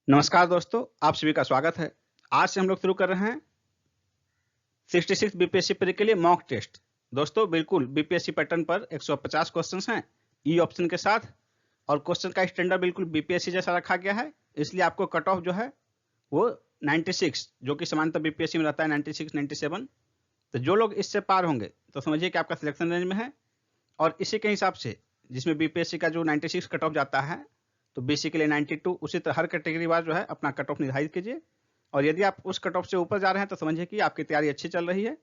नमस्कार दोस्तों, आप सभी का स्वागत है। आज से हम लोग शुरू कर रहे हैं 66 बीपीएससी प्री के लिए मॉक टेस्ट। दोस्तों बिल्कुल बीपीएससी पैटर्न पर 150 क्वेश्चंस हैं ई ऑप्शन के साथ, और क्वेश्चन का स्टैंडर्ड बिल्कुल बीपीएससी जैसा रखा गया है। इसलिए आपको कट ऑफ जो है वो 96, जो कि सामान्यतः बीपीएससी में रहता है 96, 97। तो जो लोग इससे पार होंगे तो समझिए कि आपका सिलेक्शन रेंज में है। और इसी के हिसाब से जिसमें बीपीएससी का जो 96 कट ऑफ जाता है, तो बीसी के लिए 92, उसी तरह हर कैटेगरी वाइज जो है अपना कट ऑफ निर्धारित कीजिए। और यदि आप उस कट ऑफ से ऊपर जा रहे हैं तो समझिए कि आपकी तैयारी अच्छी चल रही है।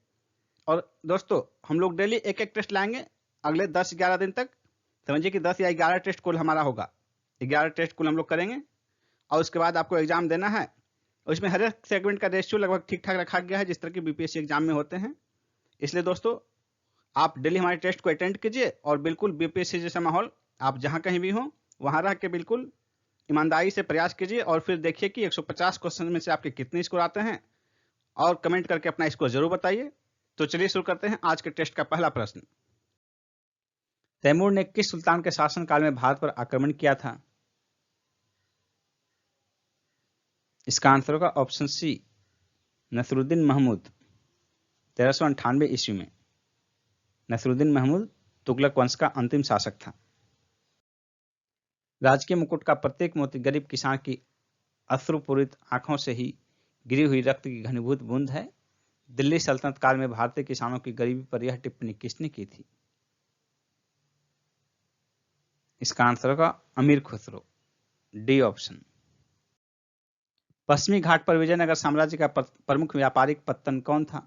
और दोस्तों हम लोग डेली एक एक टेस्ट लाएंगे अगले 10-11 दिन तक। समझिए कि 10 या 11 टेस्ट कुल हमारा होगा, 11 टेस्ट कुल हम लोग करेंगे। और उसके बाद आपको एग्जाम देना है। और इसमें हर एक सेगमेंट का रेशियो लगभग ठीक ठाक रखा गया है जिस तरह की बीपीएससी एग्जाम में होते हैं। इसलिए दोस्तों आप डेली हमारे टेस्ट को अटेंड कीजिए और बिल्कुल बीपीएससी जैसा माहौल आप जहां कहीं भी हो वहां रह के बिल्कुल ईमानदारी से प्रयास कीजिए। और फिर देखिए कि 150 क्वेश्चन में से आपके कितने स्कोर आते हैं, और कमेंट करके अपना स्कोर जरूर बताइए। तो चलिए शुरू करते हैं आज के टेस्ट का पहला प्रश्न। तैमूर ने किस सुल्तान के शासनकाल में भारत पर आक्रमण किया था? इसका आंसर होगा ऑप्शन सी, नसरुद्दीन महमूद। 1398 ईस्वी में नसरुद्दीन महमूद तुगलक वंश का अंतिम शासक था। राजकीय मुकुट का प्रत्येक मोती गरीब किसान की अश्रुपूरित आंखों से ही गिरी हुई रक्त की घनीभूत बूंद है। दिल्ली सल्तनत काल में भारतीय किसानों की गरीबी पर यह टिप्पणी किसने की थी? इसका आंसर होगा अमीर खुसरो, डी ऑप्शन। पश्चिमी घाट पर विजयनगर साम्राज्य का प्रमुख व्यापारिक पत्तन कौन था?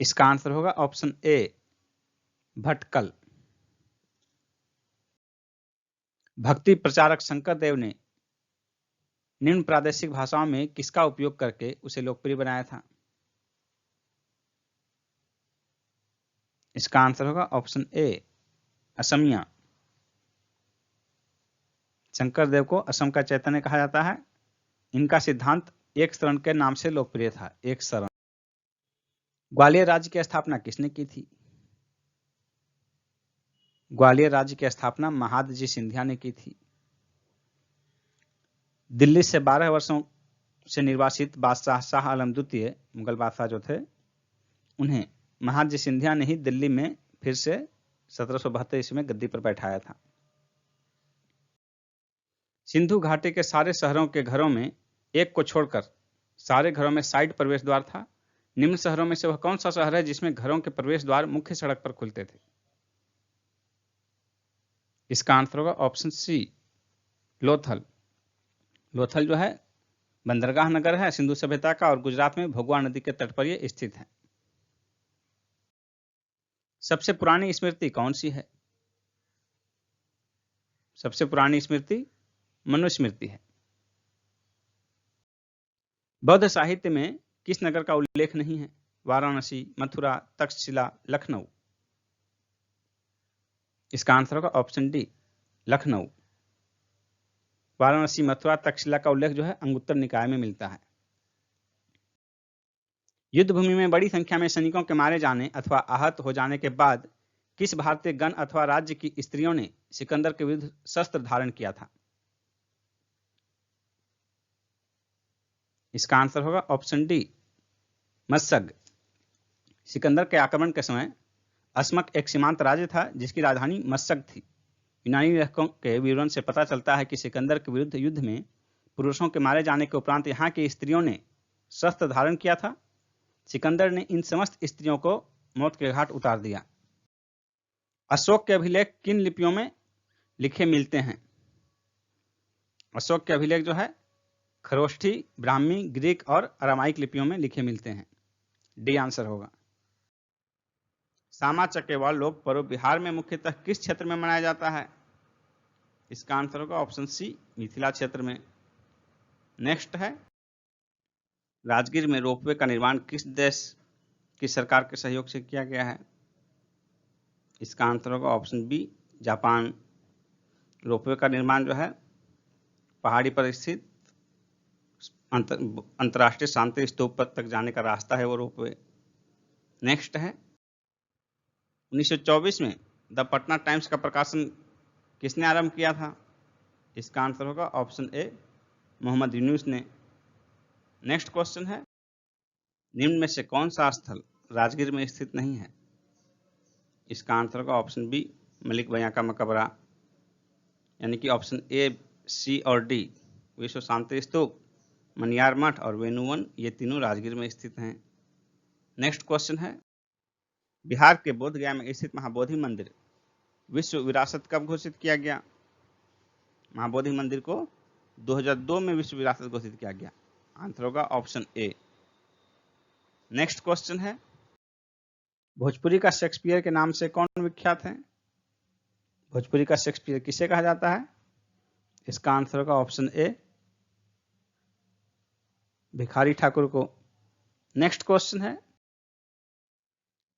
इसका आंसर होगा ऑप्शन ए, भटकल। भक्ति प्रचारक शंकर देव ने निम्न प्रादेशिक भाषाओं में किसका उपयोग करके उसे लोकप्रिय बनाया था? इसका आंसर होगा ऑप्शन ए, असमिया। शंकर देव को असम का चैतन्य कहा जाता है। इनका सिद्धांत एक शरण के नाम से लोकप्रिय था, एक शरण। ग्वालियर राज्य की स्थापना किसने की थी? ग्वालियर राज्य की स्थापना महादजी सिंधिया ने की थी। दिल्ली से 12 वर्षों से निर्वासित बादशाह शाह आलम द्वितीय, मुगल बादशाह जो थे, उन्हें महादजी सिंधिया ने ही दिल्ली में फिर से 1772 ईस्वी में गद्दी पर बैठाया था। सिंधु घाटी के सारे शहरों के घरों में एक को छोड़कर सारे घरों में साइड प्रवेश द्वार था। निम्न शहरों में से वह कौन सा शहर है जिसमें घरों के प्रवेश द्वार मुख्य सड़क पर खुलते थे? इसका आंसर होगा ऑप्शन सी, लोथल। लोथल जो है बंदरगाह नगर है सिंधु सभ्यता का, और गुजरात में भोगवा नदी के तट पर यह स्थित है। सबसे पुरानी स्मृति कौन सी है? सबसे पुरानी स्मृति मनुस्मृति है। बौद्ध साहित्य में किस नगर का उल्लेख नहीं है? वाराणसी, मथुरा, तक्षशिला, लखनऊ। इसका आंसर होगा ऑप्शन डी, लखनऊ। वाराणसी, मथुरा, तक्षशिला का उल्लेख जो है अंगुत्तर निकाय में मिलता है। युद्ध भूमि में बड़ी संख्या में सैनिकों के मारे जाने अथवा आहत हो जाने के बाद किस भारतीय गण अथवा राज्य की स्त्रियों ने सिकंदर के विरुद्ध शस्त्र धारण किया था? इसका आंसर होगा ऑप्शन डी, मत्सग। सिकंदर के आक्रमण के समय अस्मक एक सीमांत राज्य था जिसकी राजधानी मत्सग थी। यूनानी लेखकों के विवरण से पता चलता है कि सिकंदर के विरुद्ध युद्ध में पुरुषों के मारे जाने के उपरांत यहाँ की स्त्रियों ने शस्त्र धारण किया था। सिकंदर ने इन समस्त स्त्रियों को मौत के घाट उतार दिया। अशोक के अभिलेख किन लिपियों में लिखे मिलते हैं? अशोक के अभिलेख जो है खरोष्ठी, ब्राह्मी, ग्रीक और अरामाइक लिपियों में लिखे मिलते हैं, डी आंसर होगा। सामा चकेवा लोक पर्व बिहार में मुख्यतः किस क्षेत्र में मनाया जाता है? इसका आंसर होगा ऑप्शन सी, मिथिला क्षेत्र में। नेक्स्ट है, राजगीर में रोपवे का निर्माण किस देश की सरकार के सहयोग से किया गया है? इसका आंसर होगा ऑप्शन बी, जापान। रोपवे का निर्माण जो है पहाड़ी पर स्थित अंतर्राष्ट्रीय शांति स्तूप तक जाने का रास्ता है वो रोपवे। नेक्स्ट है, 1924 में द पटना टाइम्स का प्रकाशन किसने आरंभ किया था? इसका आंसर होगा ऑप्शन ए, मोहम्मद यूनुस ने। नेक्स्ट क्वेश्चन है, निम्न में से कौन सा स्थल राजगीर में स्थित नहीं है? इसका आंसर होगा ऑप्शन बी, मलिक भैया का मकबरा। यानी कि ऑप्शन ए, सी और डी, विश्व शांति स्तूप, मनियार मठ और वेणुवन, ये तीनों राजगीर में स्थित हैं। नेक्स्ट क्वेश्चन है, बिहार के बोधगया में स्थित महाबोधि मंदिर विश्व विरासत कब घोषित किया गया? महाबोधि मंदिर को 2002 में विश्व विरासत घोषित किया गया। आंसर होगा ऑप्शन ए। नेक्स्ट क्वेश्चन है, भोजपुरी का शेक्सपियर के नाम से कौन विख्यात है? भोजपुरी का शेक्सपियर किसे कहा जाता है? इसका आंसर होगा ऑप्शन ए, भिखारी ठाकुर को। नेक्स्ट क्वेश्चन है,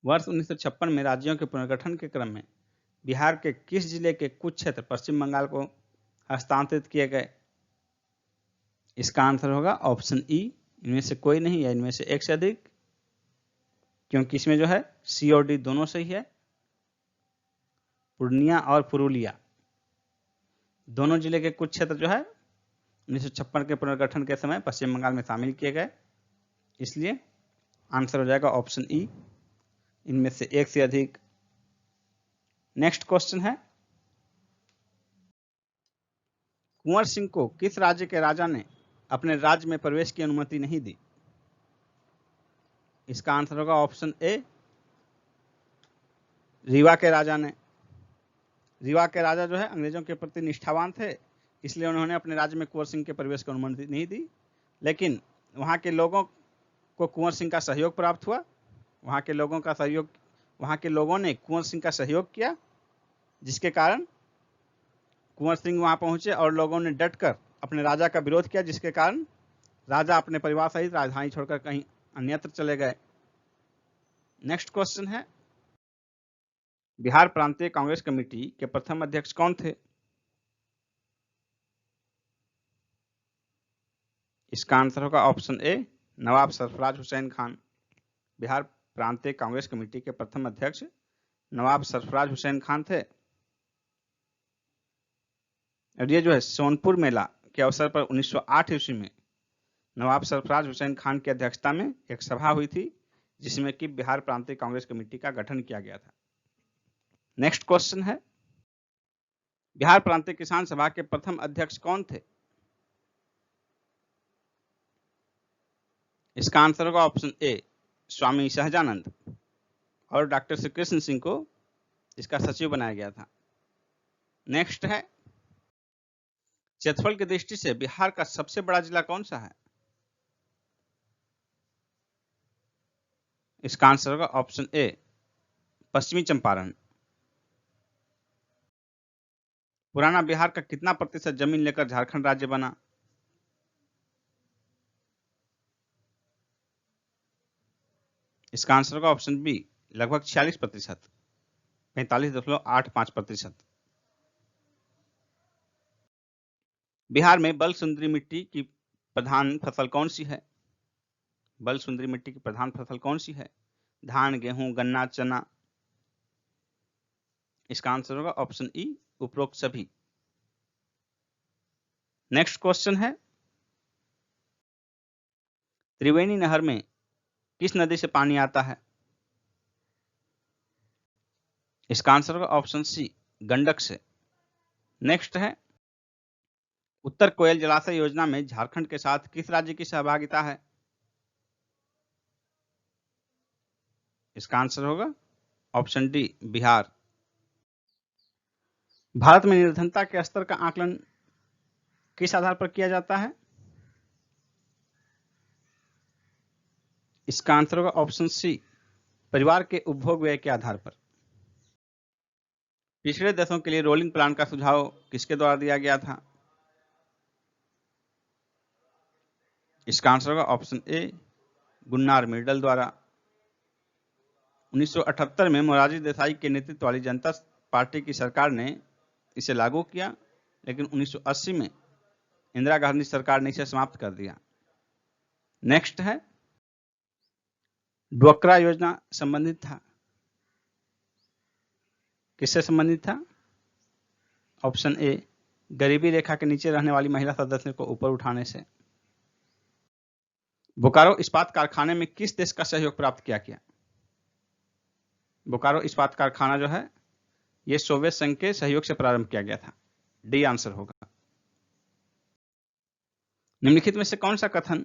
वर्ष 1956 में राज्यों के पुनर्गठन के क्रम में बिहार के किस जिले के कुछ क्षेत्र पश्चिम बंगाल को हस्तांतरित किए गए? इसका आंसर होगा ऑप्शन ई, इनमें से कोई नहीं या इनमें से एक से अधिक, क्योंकि इसमें जो है सी और डी दोनों सही है। पूर्णिया और पुरुलिया दोनों जिले के कुछ क्षेत्र जो है 1956 के पुनर्गठन के समय पश्चिम बंगाल में शामिल किए गए, इसलिए आंसर हो जाएगा ऑप्शन ई, इनमें से एक से अधिक। नेक्स्ट क्वेश्चन है, कुंवर सिंह को किस राज्य के राजा ने अपने राज्य में प्रवेश की अनुमति नहीं दी? इसका आंसर होगा ऑप्शन ए, रीवा के राजा ने। रीवा के राजा जो है अंग्रेजों के प्रति निष्ठावान थे, इसलिए उन्होंने अपने राज्य में कुंवर सिंह के प्रवेश की अनुमति नहीं दी, लेकिन वहां के लोगों को कुंवर सिंह का सहयोग प्राप्त हुआ। वहां के लोगों ने कुंवर सिंह का सहयोग किया, जिसके कारण कुंवर सिंह वहां पहुंचे और लोगों ने डटकर अपने राजा का विरोध किया, जिसके कारण राजा अपने परिवार सहित राजधानी छोड़कर कहीं अन्यत्र चले गए। नेक्स्ट क्वेश्चन है, बिहार प्रांतीय कांग्रेस कमेटी के प्रथम अध्यक्ष कौन थे? इसका आंसर होगा ऑप्शन ए, नवाब सरफराज हुसैन खान। बिहार प्रांतीय कांग्रेस कमेटी के प्रथम अध्यक्ष नवाब सरफराज हुसैन खान थे। और ये जो है सोनपुर मेला के अवसर पर 1908 ईस्वी में नवाब सरफराज हुसैन खान की अध्यक्षता में एक सभा हुई थी, जिसमें कि बिहार प्रांतीय कांग्रेस कमेटी का गठन किया गया था। नेक्स्ट क्वेश्चन है, बिहार प्रांतीय किसान सभा के प्रथम अध्यक्ष कौन थे? इसका आंसर होगा ऑप्शन ए, स्वामी सहजानंद। और डॉक्टर श्री कृष्ण सिंह को इसका सचिव बनाया गया था। नेक्स्ट है, क्षेत्रफल की दृष्टि से बिहार का सबसे बड़ा जिला कौन सा है? इसका आंसर होगा ऑप्शन ए, पश्चिमी चंपारण। पुराना बिहार का कितना प्रतिशत जमीन लेकर झारखंड राज्य बना? इसका आंसर होगा ऑप्शन बी, लगभग 46%, 45.85%। बिहार में बल सुंदरी मिट्टी की प्रधान फसल कौन सी है? बल सुंदरी मिट्टी की प्रधान फसल कौन सी है? धान, गेहूं, गन्ना, चना। इसका आंसर होगा ऑप्शन ई, उपरोक्त सभी। नेक्स्ट क्वेश्चन है, त्रिवेणी नहर में किस नदी से पानी आता है? इसका आंसर होगा ऑप्शन सी, गंडक से। नेक्स्ट है, उत्तर कोयल जलाशय योजना में झारखंड के साथ किस राज्य की सहभागिता है? इसका आंसर होगा ऑप्शन डी, बिहार। भारत में निर्धनता के स्तर का आकलन किस आधार पर किया जाता है? इसका आंसर होगा ऑप्शन सी, परिवार के उपभोग व्यय के आधार पर। पिछड़े देशों के लिए रोलिंग प्लान का सुझाव किसके द्वारा दिया गया था? इसका आंसर होगा ऑप्शन ए, गुन्नार मिर्डल द्वारा। 1978 में मोरारजी देसाई के नेतृत्व वाली जनता पार्टी की सरकार ने इसे लागू किया, लेकिन 1980 में इंदिरा गांधी सरकार ने इसे समाप्त कर दिया। नेक्स्ट है, ड्वाक्रा योजना संबंधित था, किससे संबंधित था? ऑप्शन ए, गरीबी रेखा के नीचे रहने वाली महिला सदस्य को ऊपर उठाने से। बोकारो इस्पात कारखाने में किस देश का सहयोग प्राप्त किया गया? बोकारो इस्पात कारखाना जो है यह सोवियत संघ के सहयोग से प्रारंभ किया गया था। डी आंसर होगा। निम्नलिखित में से कौन सा कथन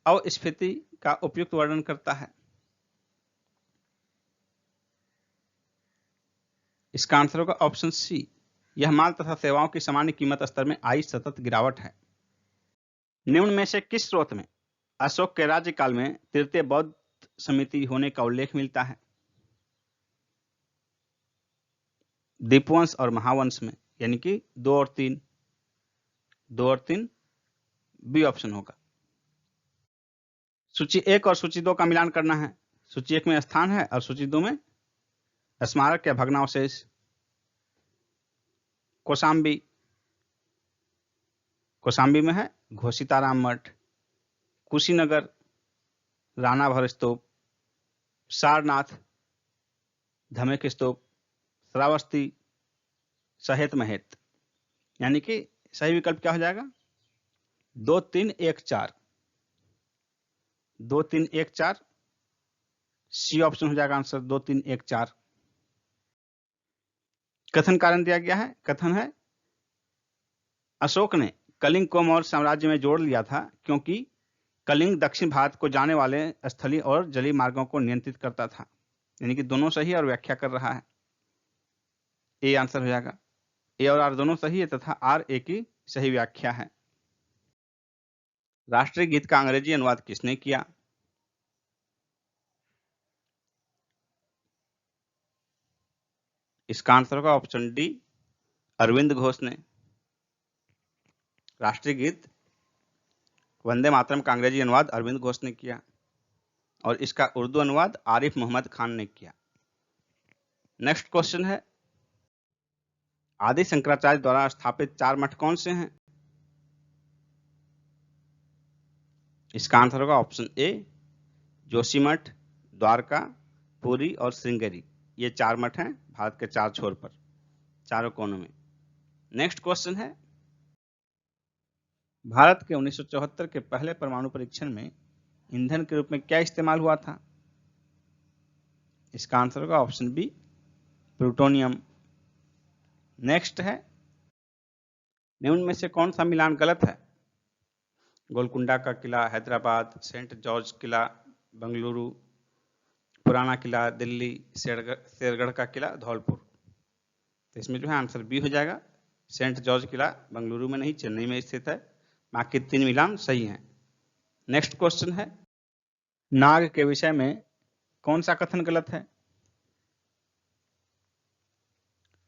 अस्फीति का उपयुक्त वर्णन करता है? इसका आंसर होगा ऑप्शन सी, यह माल तथा सेवाओं की सामान्य कीमत स्तर में आई सतत गिरावट है। निम्न में से किस स्रोत में अशोक के राज्यकाल में तृतीय बौद्ध समिति होने का उल्लेख मिलता है? दीपवंश और महावंश में, यानी कि 2 और 3 बी ऑप्शन होगा। सूची 1 और सूची 2 का मिलान करना है। सूची 1 में स्थान है और सूची 2 में स्मारक या भग्नावशेष। कौशाम्बी में है घोषिताराम मठ, कुशीनगर राणा भर स्तूप, सारनाथ धमेक स्तूप, श्रावस्ती सहेत महेत, यानी कि सही विकल्प क्या हो जाएगा? 2 3 1 4। 2 3 1 4 सी ऑप्शन हो जाएगा आंसर। 2 3 1 4। कथन कारण दिया गया है। कथन है अशोक ने कलिंग को मौर्य साम्राज्य में जोड़ लिया था क्योंकि कलिंग दक्षिण भारत को जाने वाले स्थलीय और जलीय मार्गों को नियंत्रित करता था। यानी कि दोनों सही और व्याख्या कर रहा है। ए आंसर हो जाएगा। ए और आर दोनों सही है तथा आर ए की सही व्याख्या है। राष्ट्रीय गीत का अंग्रेजी अनुवाद किसने किया? इसका आंसर होगा ऑप्शन डी, अरविंद घोष ने। राष्ट्रीय गीत वंदे मातरम का अंग्रेजी अनुवाद अरविंद घोष ने किया और इसका उर्दू अनुवाद आरिफ मोहम्मद खान ने किया। नेक्स्ट क्वेश्चन है आदि शंकराचार्य द्वारा स्थापित 4 मठ कौन से हैं? इसका आंसर होगा ऑप्शन ए, जोशीमठ, द्वारका, पुरी और श्रृंगेरी। ये 4 मठ हैं भारत के 4 छोर पर, चारों कोनों में। नेक्स्ट क्वेश्चन है भारत के 1974 के पहले परमाणु परीक्षण में ईंधन के रूप में क्या इस्तेमाल हुआ था? इसका आंसर होगा ऑप्शन बी, प्लूटोनियम। नेक्स्ट है निम्न में से कौन सा मिलान गलत है? गोलकुंडा का किला हैदराबाद, सेंट जॉर्ज किला बंगलुरु, पुराना किला दिल्ली, शेरगढ़ का किला धौलपुर। तो इसमें जो है आंसर बी हो जाएगा। सेंट जॉर्ज किला बंगलुरु में नहीं, चेन्नई में स्थित है। बाकी 3 मिलान सही हैं। नेक्स्ट क्वेश्चन है नाग के विषय में कौन सा कथन गलत है?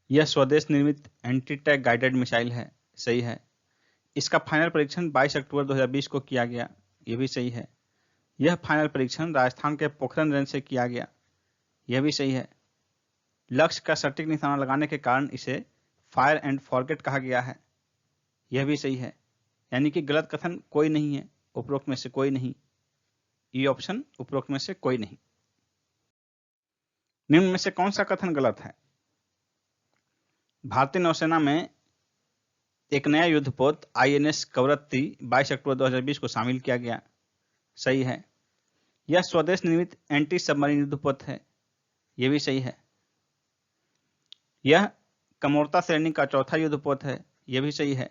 यह स्वदेश निर्मित एंटी टैंक गाइडेड मिसाइल है, सही है। इसका फाइनल परीक्षण 22 अक्टूबर 2020 को किया गया, यह भी सही है। यह फाइनल परीक्षण राजस्थान के पोखरण रेंज से किया गया, यह भी सही है। लक्ष्य का सटीक निशाना लगाने के कारण इसे फायर एंड फॉरगेट कहा गया है, यह भी सही है। यानी कि गलत कथन कोई नहीं है, उपरोक्त में से कोई नहीं। ई ऑप्शन उपरोक्त में से कोई नहीं। निम्न में से कौन सा कथन गलत है? भारतीय नौसेना में एक नया युद्धपोत INS कवरत्ती 22 अक्टूबर 2020 को शामिल किया गया, सही है। यह स्वदेश निर्मित एंटी सबमरीन युद्धपोत है, यह भी सही है। यह कमोरता श्रेणी का चौथा युद्धपोत है, यह भी सही है।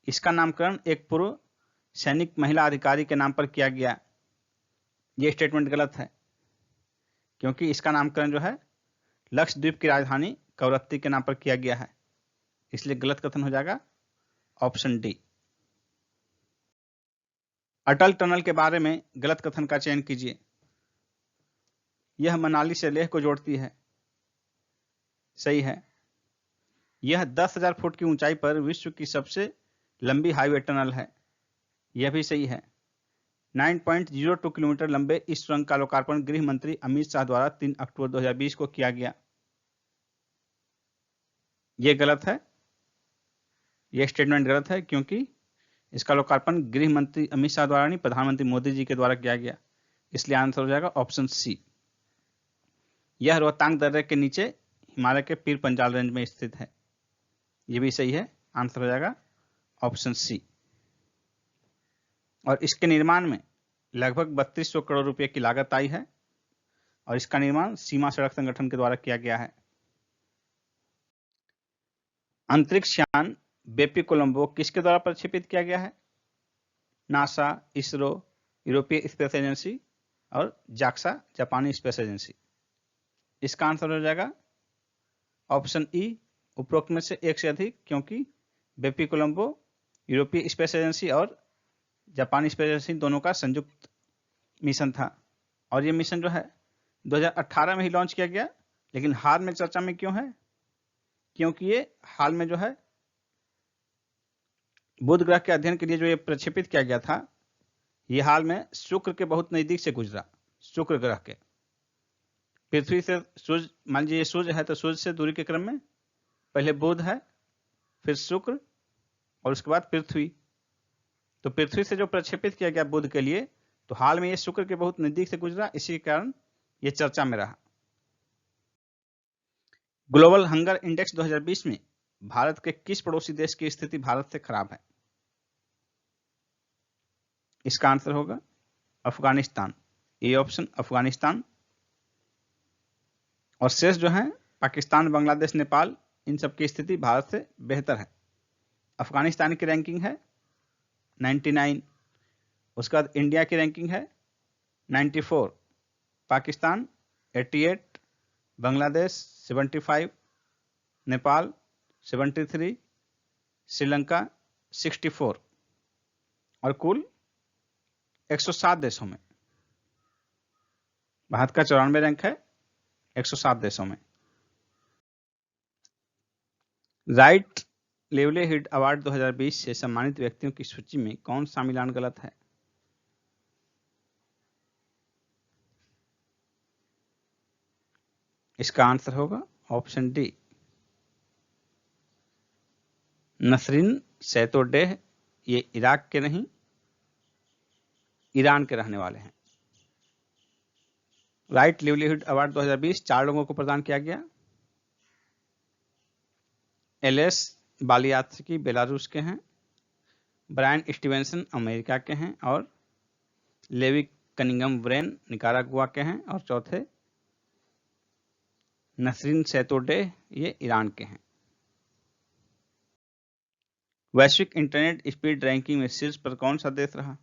इसका नामकरण एक पूर्व सैनिक महिला अधिकारी के नाम पर किया गया, यह स्टेटमेंट गलत है क्योंकि इसका नामकरण जो है लक्षद्वीप की राजधानी कवरत्ती के नाम पर किया गया है, इसलिए गलत कथन हो जाएगा ऑप्शन डी। अटल टनल के बारे में गलत कथन का चयन कीजिए। यह मनाली से लेह को जोड़ती है, सही है। यह 10,000 फुट की ऊंचाई पर विश्व की सबसे लंबी हाईवे टनल है, यह भी सही है। 9.02 किलोमीटर लंबे इस सुरंग का लोकार्पण गृह मंत्री अमित शाह द्वारा 3 अक्टूबर 2020 को किया गया, यह गलत है। यह स्टेटमेंट गलत है क्योंकि इसका लोकार्पण गृह मंत्री अमित शाह द्वारा नहीं, प्रधानमंत्री मोदी जी के द्वारा किया गया, इसलिए आंसर हो जाएगा ऑप्शन सी। यह रोहतांग दर्रे के नीचे हिमालय के पीर पंजाल रेंज में स्थित है, ये भी सही है, आंसर हो जाएगा ऑप्शन सी। और इसके निर्माण में लगभग 3200 करोड़ रुपए की लागत आई है और इसका निर्माण सीमा सड़क संगठन के द्वारा किया गया है। अंतरिक्ष यान बेपी कोलंबो किसके द्वारा प्रक्षेपित किया गया है? नासा, इसरो, यूरोपीय स्पेस एजेंसी और जाक्सा, जापानी स्पेस एजेंसी। इसका आंसर हो जाएगा ऑप्शन ई, उपरोक्त में से एक से अधिक, क्योंकि बेपी कोलंबो यूरोपीय स्पेस एजेंसी और जापानी स्पेस एजेंसी दोनों का संयुक्त मिशन था और ये मिशन जो है 2018 में ही लॉन्च किया गया, लेकिन हाल में चर्चा में क्यों है? क्योंकि ये हाल में जो है बुध ग्रह के अध्ययन के लिए जो ये प्रक्षेपित किया गया था, ये हाल में शुक्र के बहुत नजदीक से गुजरा। शुक्र ग्रह के पृथ्वी से सूर्य, मान लीजिए ये सूर्य है तो सूर्य से दूरी के क्रम में पहले बुध है, फिर शुक्र और उसके बाद पृथ्वी। तो पृथ्वी से जो प्रक्षेपित किया गया बुध के लिए, तो हाल में ये शुक्र के बहुत नजदीक से गुजरा, इसी के कारण ये चर्चा में रहा। ग्लोबल हंगर इंडेक्स 2020 में भारत के किस पड़ोसी देश की स्थिति भारत से खराब है? इसका आंसर होगा अफगानिस्तान। A option Afghanistan. और शेष जो है पाकिस्तान, बांग्लादेश, नेपाल, इन सब की स्थिति भारत से बेहतर है। अफगानिस्तान की रैंकिंग है 99, उसके बाद इंडिया की रैंकिंग है 94, पाकिस्तान 88, बांग्लादेश 75, नेपाल 73, श्रीलंका 64 और कुल 107 देशों में भारत का 94 रैंक है 107 देशों में। राइट लिवलीहुड अवार्ड 2020 से सम्मानित व्यक्तियों की सूची में कौन सा मिलान गलत है? इसका आंसर होगा ऑप्शन डी, नसरीन सैतोडेह। ये इराक के नहीं, ईरान के रहने वाले हैं। राइट लिवलीहुड अवार्ड 2020 4 लोगों को प्रदान किया गया। एलएस बालियात्स्की बेलारूस के हैं, ब्रायन स्टीवेंसन अमेरिका के हैं और लेवी कनिंगम ब्रेन निकारागुआ के हैं और चौथे नसरीन सैतोडेह, ये ईरान के हैं। वैश्विक इंटरनेट स्पीड रैंकिंग में शीर्ष पर कौन सा देश रहा?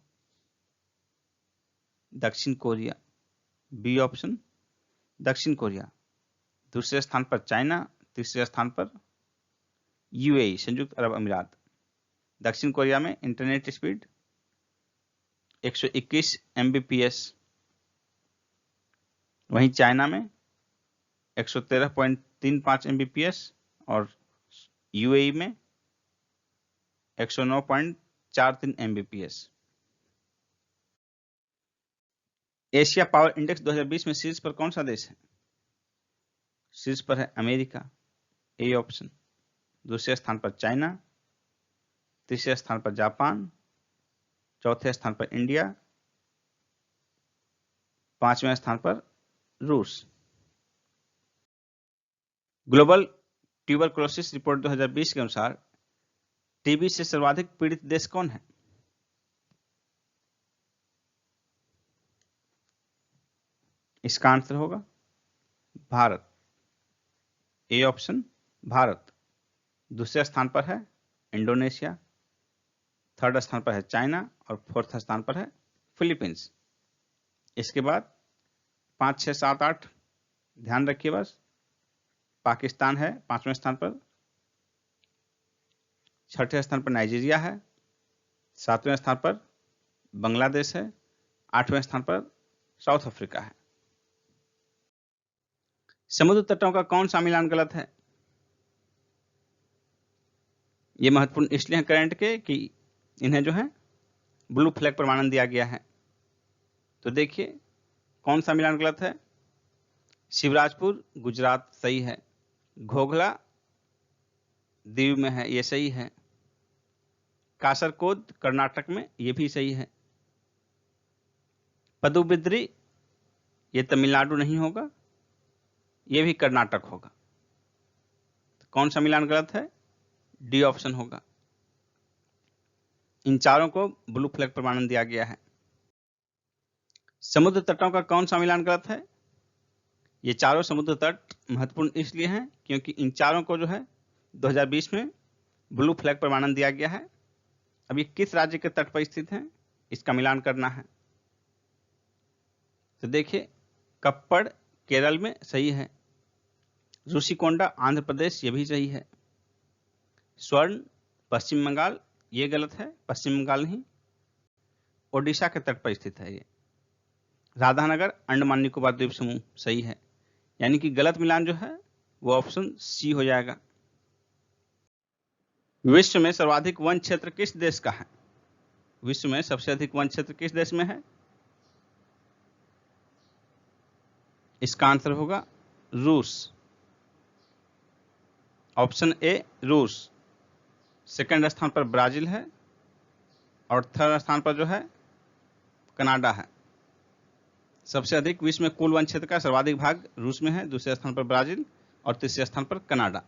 दक्षिण कोरिया। बी ऑप्शन दक्षिण कोरिया। दूसरे स्थान पर चाइना, तीसरे स्थान पर यूएई, संयुक्त अरब अमीरात। दक्षिण कोरिया में इंटरनेट स्पीड 121 Mbps, वहीं चाइना में 113.35 Mbps और यूएई में 109.43 Mbps। एशिया पावर इंडेक्स 2020 में शीर्ष पर कौन सा देश है? शीर्ष पर है अमेरिका, ए ऑप्शन। दूसरे स्थान पर चाइना, तीसरे स्थान पर जापान, चौथे स्थान पर इंडिया, पांचवें स्थान पर रूस। ग्लोबल ट्यूबरकुलोसिस रिपोर्ट 2020 के अनुसार टीबी से सर्वाधिक पीड़ित देश कौन है? इसका आंसर होगा भारत, ए ऑप्शन भारत। दूसरे स्थान पर है इंडोनेशिया, थर्ड स्थान पर है चाइना और फोर्थ स्थान पर है फिलीपींस। इसके बाद 5, 6, 7, 8 ध्यान रखिए बस। पाकिस्तान है 5वें स्थान पर, छठे स्थान पर नाइजीरिया है, 7वें स्थान पर बांग्लादेश है, 8वें स्थान पर साउथ अफ्रीका है। समुद्र तटों का कौन सा मिलान गलत है? ये महत्वपूर्ण इसलिए है करंट के कि इन्हें जो है ब्लू फ्लैग प्रमाणन दिया गया है। तो देखिए कौन सा मिलान गलत है। शिवराजपुर गुजरात सही है, घोघला दीव में है, ये सही है। कासरकोद कर्नाटक में, ये भी सही है। पदुबिद्री ये तमिलनाडु नहीं होगा, ये भी कर्नाटक होगा। तो कौन सा मिलान गलत है? डी ऑप्शन होगा। इन चारों को ब्लू फ्लैग प्रमाणन दिया गया है। समुद्र तटों का कौन सा मिलान गलत है? ये चारों समुद्र तट महत्वपूर्ण इसलिए हैं क्योंकि इन चारों को जो है 2020 में ब्लू फ्लैग प्रमाणन दिया गया है। अब ये किस राज्य के तट पर स्थित हैं, इसका मिलान करना है। तो देखिए, कप्पड़ केरल में सही है, ऋषिकोंडा आंध्र प्रदेश ये भी सही है, स्वर्ण पश्चिम बंगाल ये गलत है, पश्चिम बंगाल नहीं, ओडिशा के तट पर स्थित है ये, राधानगर अंडमान निकोबार द्वीप समूह सही है। यानी कि गलत मिलान जो है वो ऑप्शन सी हो जाएगा। विश्व में सर्वाधिक वन क्षेत्र किस देश का है? विश्व में सबसे अधिक वन क्षेत्र किस देश में है? इसका आंसर होगा रूस। ऑप्शन ए रूस। सेकंड स्थान पर ब्राजील है और थर्ड स्थान पर जो है कनाडा है। सबसे अधिक विश्व में कुल वन क्षेत्र का सर्वाधिक भाग रूस में है, दूसरे स्थान पर ब्राजील और तीसरे स्थान पर कनाडा।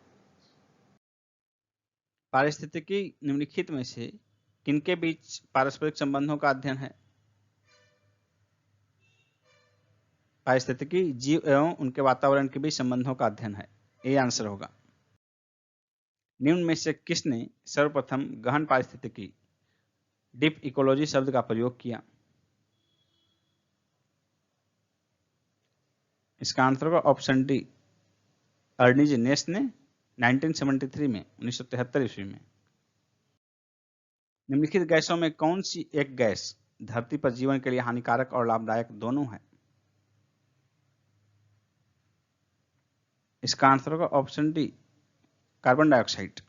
पारिस्थितिकी निम्नलिखित में से किनके बीच पारस्परिक संबंधों का अध्ययन है? पारिस्थितिकी जीव एवं उनके वातावरण के बीच संबंधों का अध्ययन है, ये आंसर होगा। निम्न में से किसने सर्वप्रथम गहन पारिस्थितिकी डीप इकोलॉजी शब्द का प्रयोग किया? इसका आंसर होगा ऑप्शन डी, अर्निज नेस ने 1973 में 1973 ईस्वी में। निम्नलिखित गैसों में कौन सी एक गैस धरती पर जीवन के लिए हानिकारक और लाभदायक दोनों है? इसका आंसर होगा option D, carbon dioxide.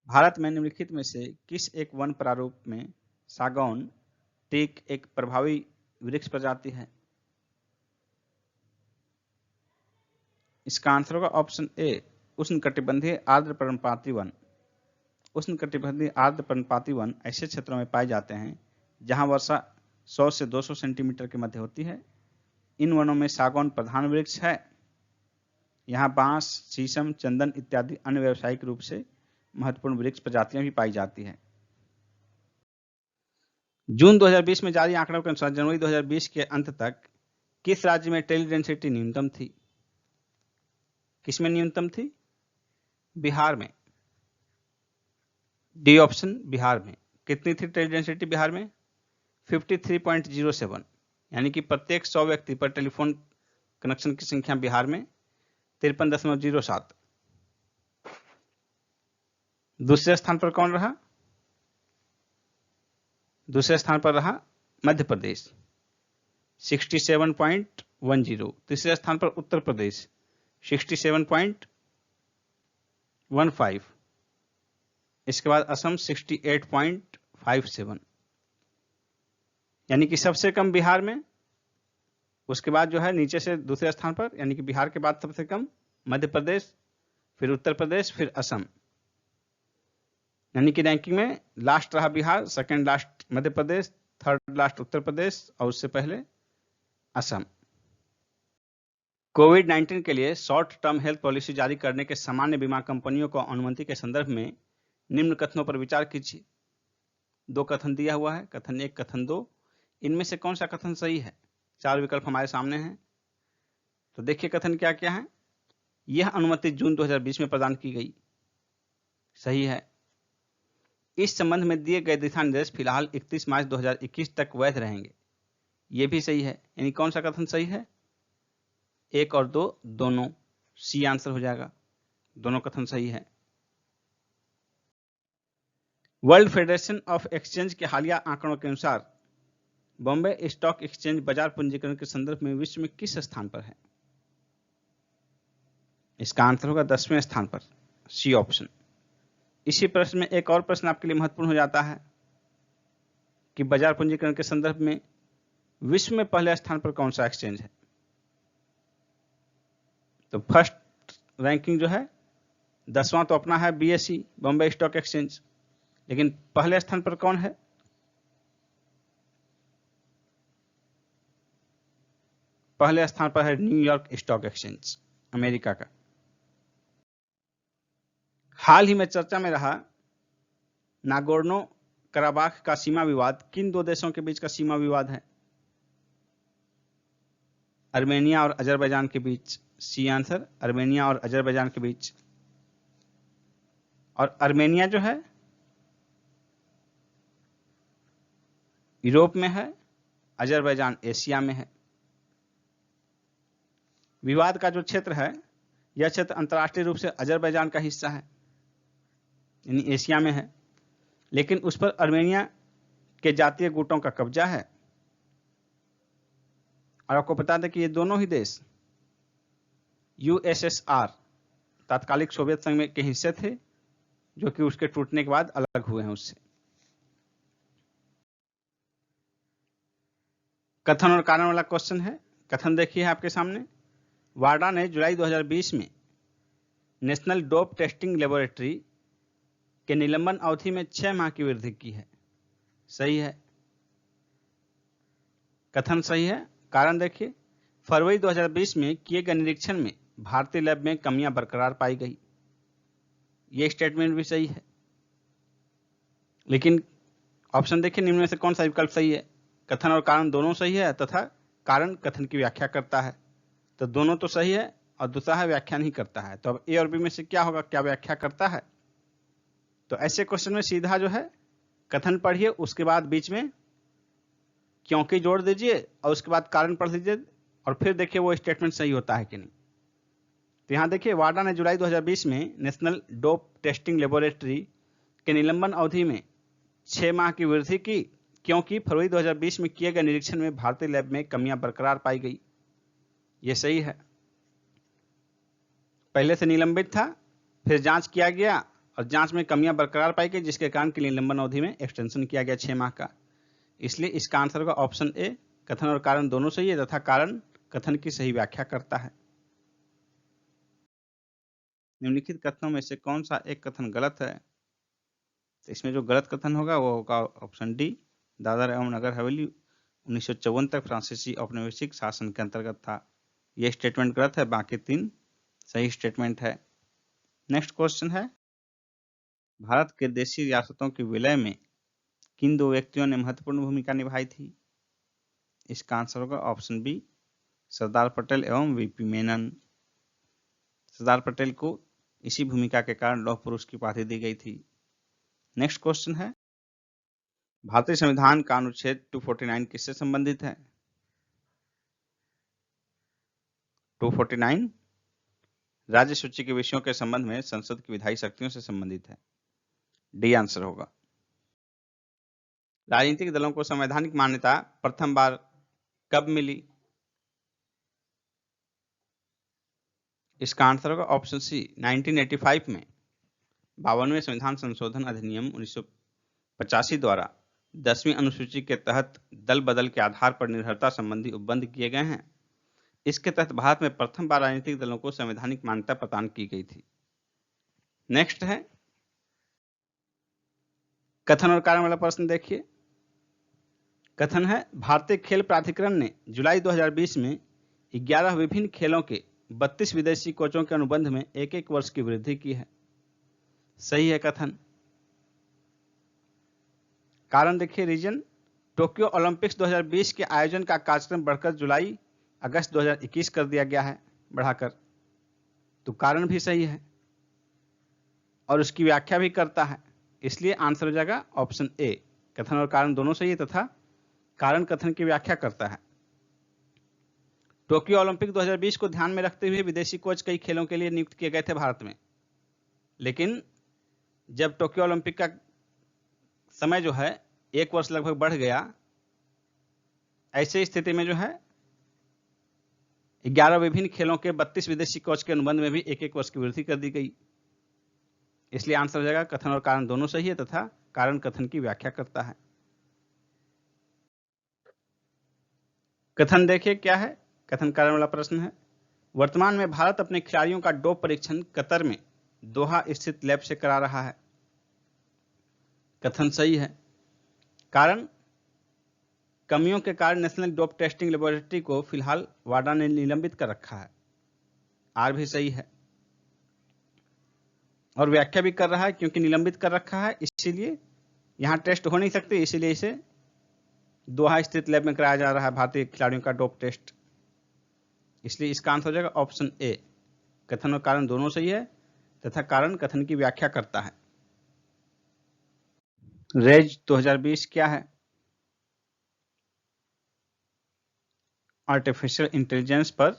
Bharat में निम्नलिखित में से किस एक वन प्रारूप में सागौन टीक एक प्रभावी वृक्ष प्रजाति है? इसका आंसर होगा ऑप्शन ए, उष्णकटिबंधीय आर्द्र पर्णपाती वन। उष्णकटिबंधीय आर्द्र पर्णपाती वन ऐसे क्षेत्रों में पाए जाते हैं जहां वर्षा 100 से 200 सेंटीमीटर के मध्य होती है। इन वनों में सागौन प्रधान वृक्ष है। यहाँ बांस, शीशम, चंदन इत्यादि अन्य व्यावसायिक रूप से महत्वपूर्ण वृक्ष प्रजातियां भी पाई जाती है। जून 2020 में जारी आंकड़ों के अनुसार जनवरी 2020 के अंत तक किस राज्य में टेली डेंसिटी न्यूनतम थी? किसमें न्यूनतम थी? बिहार में। डी ऑप्शन बिहार में। कितनी थी टेली डेंसिटी बिहार में? 53.07, यानी कि प्रत्येक 100 व्यक्ति पर टेलीफोन कनेक्शन की संख्या बिहार में 53.07। दूसरे स्थान पर कौन रहा? दूसरे स्थान पर रहा मध्य प्रदेश 67.10। तीसरे स्थान पर उत्तर प्रदेश 67.15। इसके बाद असम 68.57, यानी कि सबसे कम बिहार में, उसके बाद जो है नीचे से दूसरे स्थान पर, यानी कि बिहार के बाद सबसे कम मध्य प्रदेश, फिर उत्तर प्रदेश, फिर असम। यानी कि रैंकिंग में लास्ट रहा Bihar, second last Madhya Pradesh, third last Uttar Pradesh और उससे पहले असम। कोविड-19 के लिए शॉर्ट टर्म हेल्थ पॉलिसी जारी करने के सामान्य बीमा कंपनियों को अनुमति के संदर्भ में निम्न कथनों पर विचार कीजिए। 2 कथन दिया हुआ है, कथन 1, कथन 2। इनमें से कौन सा कथन सही है? 4 विकल्प हमारे सामने हैं। तो देखिए कथन क्या क्या है। यह अनुमति जून 2020 में प्रदान की गई, सही है। इस संबंध में दिए गए दिशा निर्देश फिलहाल 31 मार्च 2021 तक वैध रहेंगे, ये भी सही है। यानी कौन सा कथन सही है? 1 और 2 दोनों, सी आंसर हो जाएगा, दोनों कथन सही है। वर्ल्ड फेडरेशन ऑफ एक्सचेंज के हालिया आंकड़ों के अनुसार बॉम्बे स्टॉक एक्सचेंज बाजार पूंजीकरण के संदर्भ में विश्व में किस स्थान पर है? इसका आंसर होगा 10वें स्थान पर, सी ऑप्शन। इसी प्रश्न में एक और प्रश्न आपके लिए महत्वपूर्ण हो जाता है कि बाजार पूंजीकरण के संदर्भ में विश्व में पहले स्थान पर कौन सा एक्सचेंज है? तो फर्स्ट रैंकिंग जो है 10वां तो अपना है बीएसई, बॉम्बे स्टॉक एक्सचेंज, लेकिन पहले स्थान पर कौन है? पहले स्थान पर है न्यूयॉर्क स्टॉक एक्सचेंज, अमेरिका का। हाल ही में चर्चा में रहा नागोर्नो कराबाख का सीमा विवाद किन दो देशों के बीच का सीमा विवाद है? अर्मेनिया और अजरबैजान के बीच। सी आंसर, अर्मेनिया और अजरबैजान के बीच। और अर्मेनिया जो है यूरोप में है, अजरबैजान एशिया में है। विवाद का जो क्षेत्र है, यह क्षेत्र अंतर्राष्ट्रीय रूप से अजरबैजान का हिस्सा है, यानी एशिया में है, लेकिन उस पर अर्मेनिया के जातीय गुटों का कब्जा है। और आपको बता दें कि ये दोनों ही देश यूएसएसआर तात्कालिक सोवियत संघ के हिस्से थे, जो कि उसके टूटने के बाद अलग हुए हैं उससे। कथन और कारण वाला क्वेश्चन है। कथन देखिए आपके सामने। वाडा ने जुलाई 2020 में नेशनल डोप टेस्टिंग लेबोरेटरी के निलंबन अवधि में 6 माह की वृद्धि की है। सही है, कथन सही है। कारण देखिए, फरवरी 2020 में किए गए निरीक्षण में भारतीय लैब में कमियां बरकरार पाई गई। यह स्टेटमेंट भी सही है, लेकिन ऑप्शन देखिए निम्न में से कौन सा विकल्प सही है? कथन और कारण दोनों सही है तथा कारण कथन की व्याख्या करता है, तो दोनों तो सही है और दूसरा है व्याख्या नहीं करता है। तो अब ए और बी में से क्या होगा, क्या व्याख्या करता है? तो ऐसे क्वेश्चन में सीधा जो है कथन पढ़िए, उसके बाद बीच में क्योंकि जोड़ दीजिए और उसके बाद कारण पढ़ लीजिए और फिर देखिए वो स्टेटमेंट सही होता है कि नहीं। तो यहां देखिए, वाडा ने जुलाई 2020 में नेशनल डोप टेस्टिंग लेबोरेटरी के निलंबन अवधि में 6 माह की वृद्धि की, क्योंकि फरवरी 2020 में किए गए निरीक्षण में भारतीय लैब में कमियां बरकरार पाई गई। यह सही है। पहले से निलंबित था, फिर जांच किया गया और जांच में कमियां बरकरार पाई गई, जिसके कारण के निलंबन अवधि में एक्सटेंशन किया गया 6 माह का। इसलिए इसका आंसर होगा ऑप्शन ए। कथन और कारण दोनों सही है तथा कारण कथन की सही व्याख्या करता है। निम्नलिखित कथनों में से कौन सा एक कथन गलत है? तो इसमें जो गलत कथन होगा वो होगा ऑप्शन डी। दादर एवं नगर हवेली 1954 तक फ्रांसीसी औपनिवेशिक शासन के अंतर्गत था। यह स्टेटमेंट गलत है, बाकी 3 सही स्टेटमेंट है। नेक्स्ट क्वेश्चन है, भारत के देशी रियासतों के विलय में किन 2 व्यक्तियों ने महत्वपूर्ण भूमिका निभाई थी? इसका आंसर होगा ऑप्शन बी, सरदार पटेल एवं वीपी मेनन। सरदार पटेल को इसी भूमिका के कारण लौह पुरुष की उपाधि दी गई थी। नेक्स्ट क्वेश्चन है, भारतीय संविधान का अनुच्छेद 249 किससे संबंधित है? 249 राज्य सूची के विषयों के संबंध में संसद की विधायी शक्तियों से संबंधित है। डी आंसर होगा। राजनीतिक दलों को संवैधानिक मान्यता प्रथम बार कब मिली? इसका आंसर होगा ऑप्शन सी, 1985 में 52वें संविधान संशोधन अधिनियम 1985 द्वारा 10वीं अनुसूची के तहत दल बदल के आधार पर निर्भरता संबंधी उपबंध किए गए हैं। इसके तहत भारत में प्रथम बार राजनीतिक दलों को संवैधानिक मान्यता प्रदान की गई थी। नेक्स्ट है कथन और कारण वाला प्रश्न देखिए। कथन है, भारतीय खेल प्राधिकरण ने जुलाई 2020 में 11 विभिन्न खेलों के 32 विदेशी कोचों के अनुबंध में 1-1 वर्ष की वृद्धि की है। सही है कथन। कारण देखिए, रीजन टोक्यो ओलंपिक्स 2020 के आयोजन का कार्यक्रम बढ़कर जुलाई अगस्त 2021 कर दिया गया है बढ़ाकर। तो कारण भी सही है और उसकी व्याख्या भी करता है, इसलिए आंसर हो जाएगा ऑप्शन ए। कथन और कारण दोनों सही है तथा कारण कथन की व्याख्या करता है। टोक्यो ओलंपिक 2020 को ध्यान में रखते हुए विदेशी कोच कई खेलों के लिए नियुक्त किए गए थे भारत में, लेकिन जब टोक्यो ओलंपिक का समय जो है 1 वर्ष लगभग बढ़ गया, ऐसे स्थिति में जो है 11 विभिन्न खेलों के 32 विदेशी कोच के अनुबंध में भी 1-1 वर्ष की वृद्धि कर दी गई। इसलिए आंसर हो जाएगा कथन और कारण दोनों सही है तथा कारण कथन की व्याख्या करता है। कथन देखिए क्या है। कथन कारण वाला प्रश्न है, वर्तमान में भारत अपने खिलाड़ियों का डोप परीक्षण कतर में दोहा स्थित लैब से करा रहा है। कथन सही है। कारण कमियों के कारण नेशनल डोप टेस्टिंग लेबोरेटरी को फिलहाल वाडा ने निलंबित कर रखा है। आर भी सही है। और व्याख्या भी कर रहा है, क्योंकि निलंबित कर रखा है, इसीलिए यहां टेस्ट हो नहीं सकते, इसीलिए इसे दोहा स्थित लैब में कराया जा रहा है भारतीय खिलाड़ियों का डोप टेस्ट। इसलिए इसका आंसर हो जाएगा ऑप्शन ए। कथन और कारण दोनों सही है तथा कारण कथन की व्याख्या करता है। रेज 2020 क्या है? आर्टिफिशियल इंटेलिजेंस पर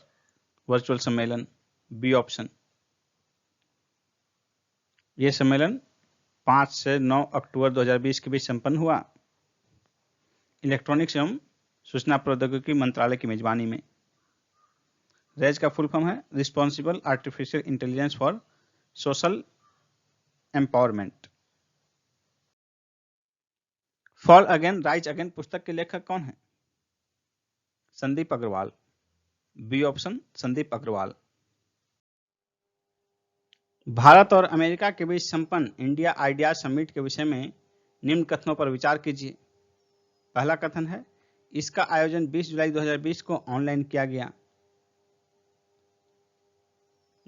वर्चुअल सम्मेलन, बी ऑप्शन। यह सम्मेलन 5 से 9 अक्टूबर 2020 के बीच संपन्न हुआ इलेक्ट्रॉनिक्स एवं सूचना प्रौद्योगिकी मंत्रालय की मेजबानी में। रेज का फुल फॉर्म है responsible artificial intelligence for social empowerment. Fall again rise again पुस्तक के लेखक कौन है? Sandeep Agarwal, B option Sandeep Agarwal. भारत और अमेरिका के बीच संपन्न इंडिया आइडिया समिट के विषय में निम्न कथनों पर विचार कीजिए। पहला कथन है इसका आयोजन 20 जुलाई 2020 को ऑनलाइन किया गया।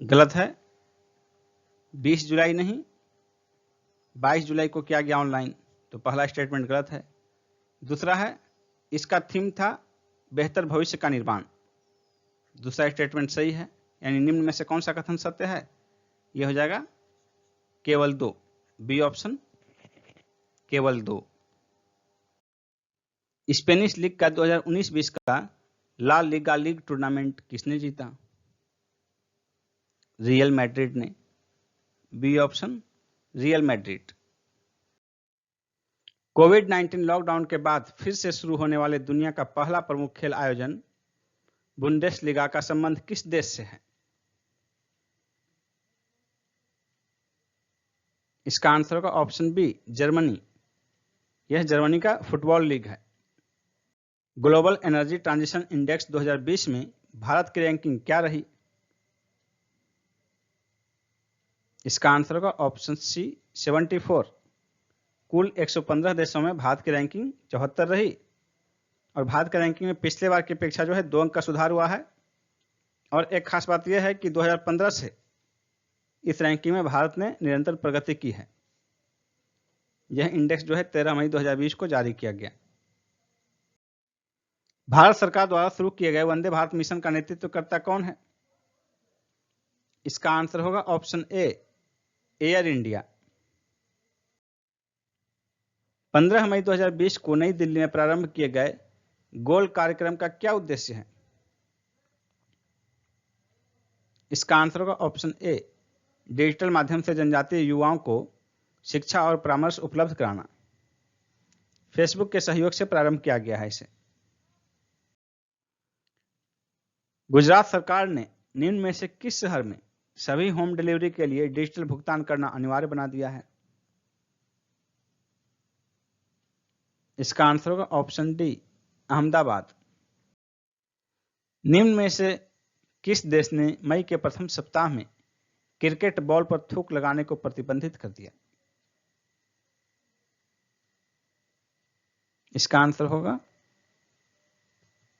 गलत है, 20 जुलाई नहीं 22 जुलाई को किया गया ऑनलाइन, तो पहला स्टेटमेंट गलत है। दूसरा है इसका थीम था बेहतर भविष्य का निर्माण, दूसरा स्टेटमेंट सही है। यानी निम्न में से कौन सा कथन सत्य है? यह हो जाएगा केवल 2, बी ऑप्शन केवल 2। स्पेनिश लीग का 2019-20 का ला लीगा लीग टूर्नामेंट किसने जीता? रियल मैड्रिड ने, बी ऑप्शन रियल मैड्रिड। कोविड-19 लॉकडाउन के बाद फिर से शुरू होने वाले दुनिया का पहला प्रमुख खेल आयोजन बुंडेसलीगा का संबंध किस देश से है? इसका आंसर होगा ऑप्शन बी जर्मनी। यह जर्मनी का फुटबॉल लीग है। ग्लोबल एनर्जी ट्रांजिशन इंडेक्स 2020 में भारत की रैंकिंग क्या रही? इसका आंसर होगा ऑप्शन सी 74। कुल 115 देशों में भारत की रैंकिंग 74 रही और भारत की रैंकिंग में पिछले बार की अपेक्षा जो है 2 अंक का सुधार हुआ है। और एक खास बात यह है कि 2015 से इस रैंकिंग में भारत ने निरंतर प्रगति की है। यह इंडेक्स जो है 13 मई 2020 को जारी किया गया। भारत सरकार द्वारा शुरू किए गए वंदे भारत मिशन का नेतृत्व करता कौन है? इसका आंसर होगा ऑप्शन ए एयर इंडिया। 15 मई 2020 को नई दिल्ली में प्रारंभ किए गए गोल कार्यक्रम का क्या उद्देश्य है? इसका आंसर होगा ऑप्शन ए डिजिटल माध्यम से जनजातीय युवाओं को शिक्षा और परामर्श उपलब्ध कराना। फेसबुक के सहयोग से प्रारंभ किया गया है इसे। गुजरात सरकार ने निम्न में से किस शहर में सभी होम डिलीवरी के लिए डिजिटल भुगतान करना अनिवार्य बना दिया है? इसका आंसर होगा ऑप्शन डी अहमदाबाद। निम्न में से किस देश ने मई के प्रथम सप्ताह में क्रिकेट बॉल पर थूक लगाने को प्रतिबंधित कर दिया? इसका आंसर होगा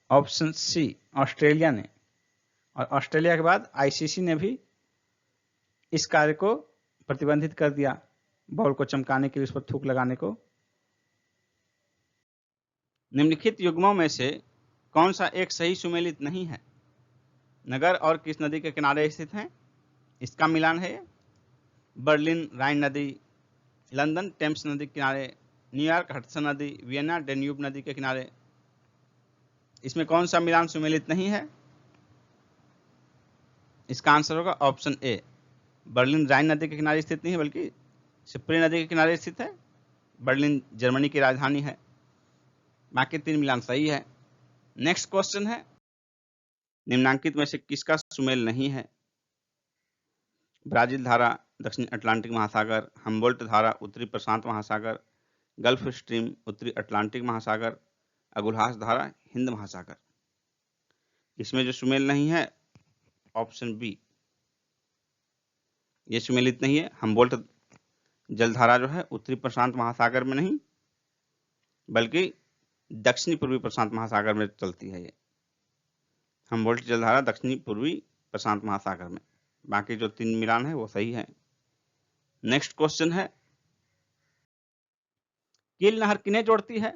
ऑप्शन सी ऑस्ट्रेलिया ने। और ऑस्ट्रेलिया के बाद आईसीसी ने भी इस कार्य को प्रतिबंधित कर दिया, बॉल को चमकाने के लिए उस पर थूक लगाने को। निम्नलिखित युग्मों में से कौन सा एक सही सुमेलित नहीं है? नगर और किस नदी के किनारे स्थित हैं? इसका मिलान है बर्लिन राइन नदी, लंदन टेम्स नदी के किनारे, न्यूयॉर्क हडसन नदी, वियना डेन्यूब नदी के किनारे। इसमें कौन सा मिलान सुमेलित नहीं है? इसका आंसर होगा ऑप्शन ए बर्लिन राइन नदी के किनारे स्थित नहीं है, बल्कि सिप्री नदी के किनारे स्थित है। बर्लिन जर्मनी की राजधानी है। बाकी 3 मिलान सही है। नेक्स्ट क्वेश्चन है निम्नांकित में से किसका सुमेल नहीं है? ब्राजील धारा दक्षिण अटलांटिक महासागर, हम्बोल्ट धारा उत्तरी प्रशांत महासागर, गल्फ स्ट्रीम उत्तरी अटलांटिक महासागर, अगुल्हास धारा हिंद महासागर। इसमें जो सुमेल नहीं है ऑप्शन बी, ये सुमेलित नहीं है। हम्बोल्ट जलधारा जो है उत्तरी प्रशांत महासागर में नहीं बल्कि दक्षिणी पूर्वी प्रशांत महासागर में चलती है। ये हम्बोल्ट जलधारा दक्षिणी पूर्वी प्रशांत महासागर में। बाकी जो 3 मिलान है वो सही है। नेक्स्ट क्वेश्चन है, कील नहर किन्हें जोड़ती है?